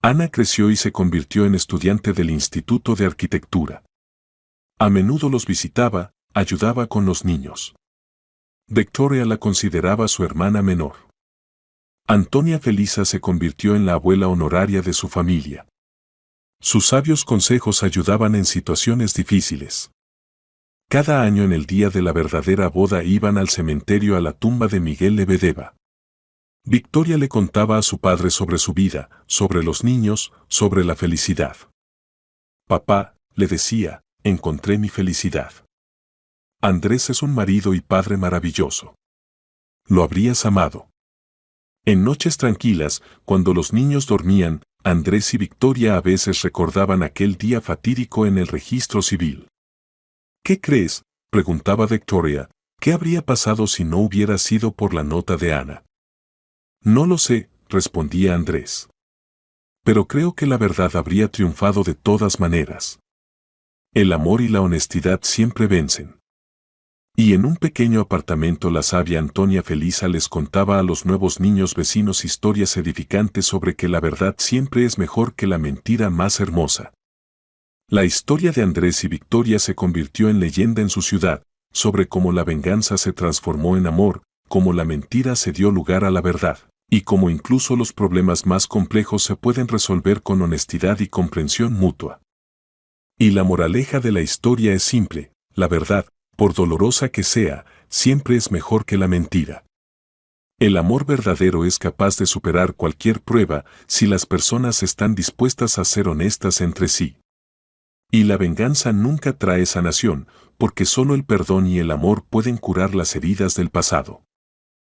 Ana creció y se convirtió en estudiante del Instituto de Arquitectura. A menudo los visitaba, ayudaba con los niños. Victoria la consideraba su hermana menor. Antonia Felisa se convirtió en la abuela honoraria de su familia. Sus sabios consejos ayudaban en situaciones difíciles. Cada año en el día de la verdadera boda iban al cementerio a la tumba de Miguel Lebedeva. Victoria le contaba a su padre sobre su vida, sobre los niños, sobre la felicidad. Papá, le decía, encontré mi felicidad. Andrés es un marido y padre maravilloso. Lo habrías amado. En noches tranquilas, cuando los niños dormían, Andrés y Victoria a veces recordaban aquel día fatídico en el registro civil. ¿Qué crees?, preguntaba Victoria, ¿qué habría pasado si no hubiera sido por la nota de Ana? No lo sé, respondía Andrés. Pero creo que la verdad habría triunfado de todas maneras. El amor y la honestidad siempre vencen. Y en un pequeño apartamento la sabia Antonia Felisa les contaba a los nuevos niños vecinos historias edificantes sobre que la verdad siempre es mejor que la mentira más hermosa. La historia de Andrés y Victoria se convirtió en leyenda en su ciudad, sobre cómo la venganza se transformó en amor, cómo la mentira se dio lugar a la verdad, y cómo incluso los problemas más complejos se pueden resolver con honestidad y comprensión mutua. Y la moraleja de la historia es simple: la verdad, por dolorosa que sea, siempre es mejor que la mentira. El amor verdadero es capaz de superar cualquier prueba si las personas están dispuestas a ser honestas entre sí. Y la venganza nunca trae sanación, porque solo el perdón y el amor pueden curar las heridas del pasado.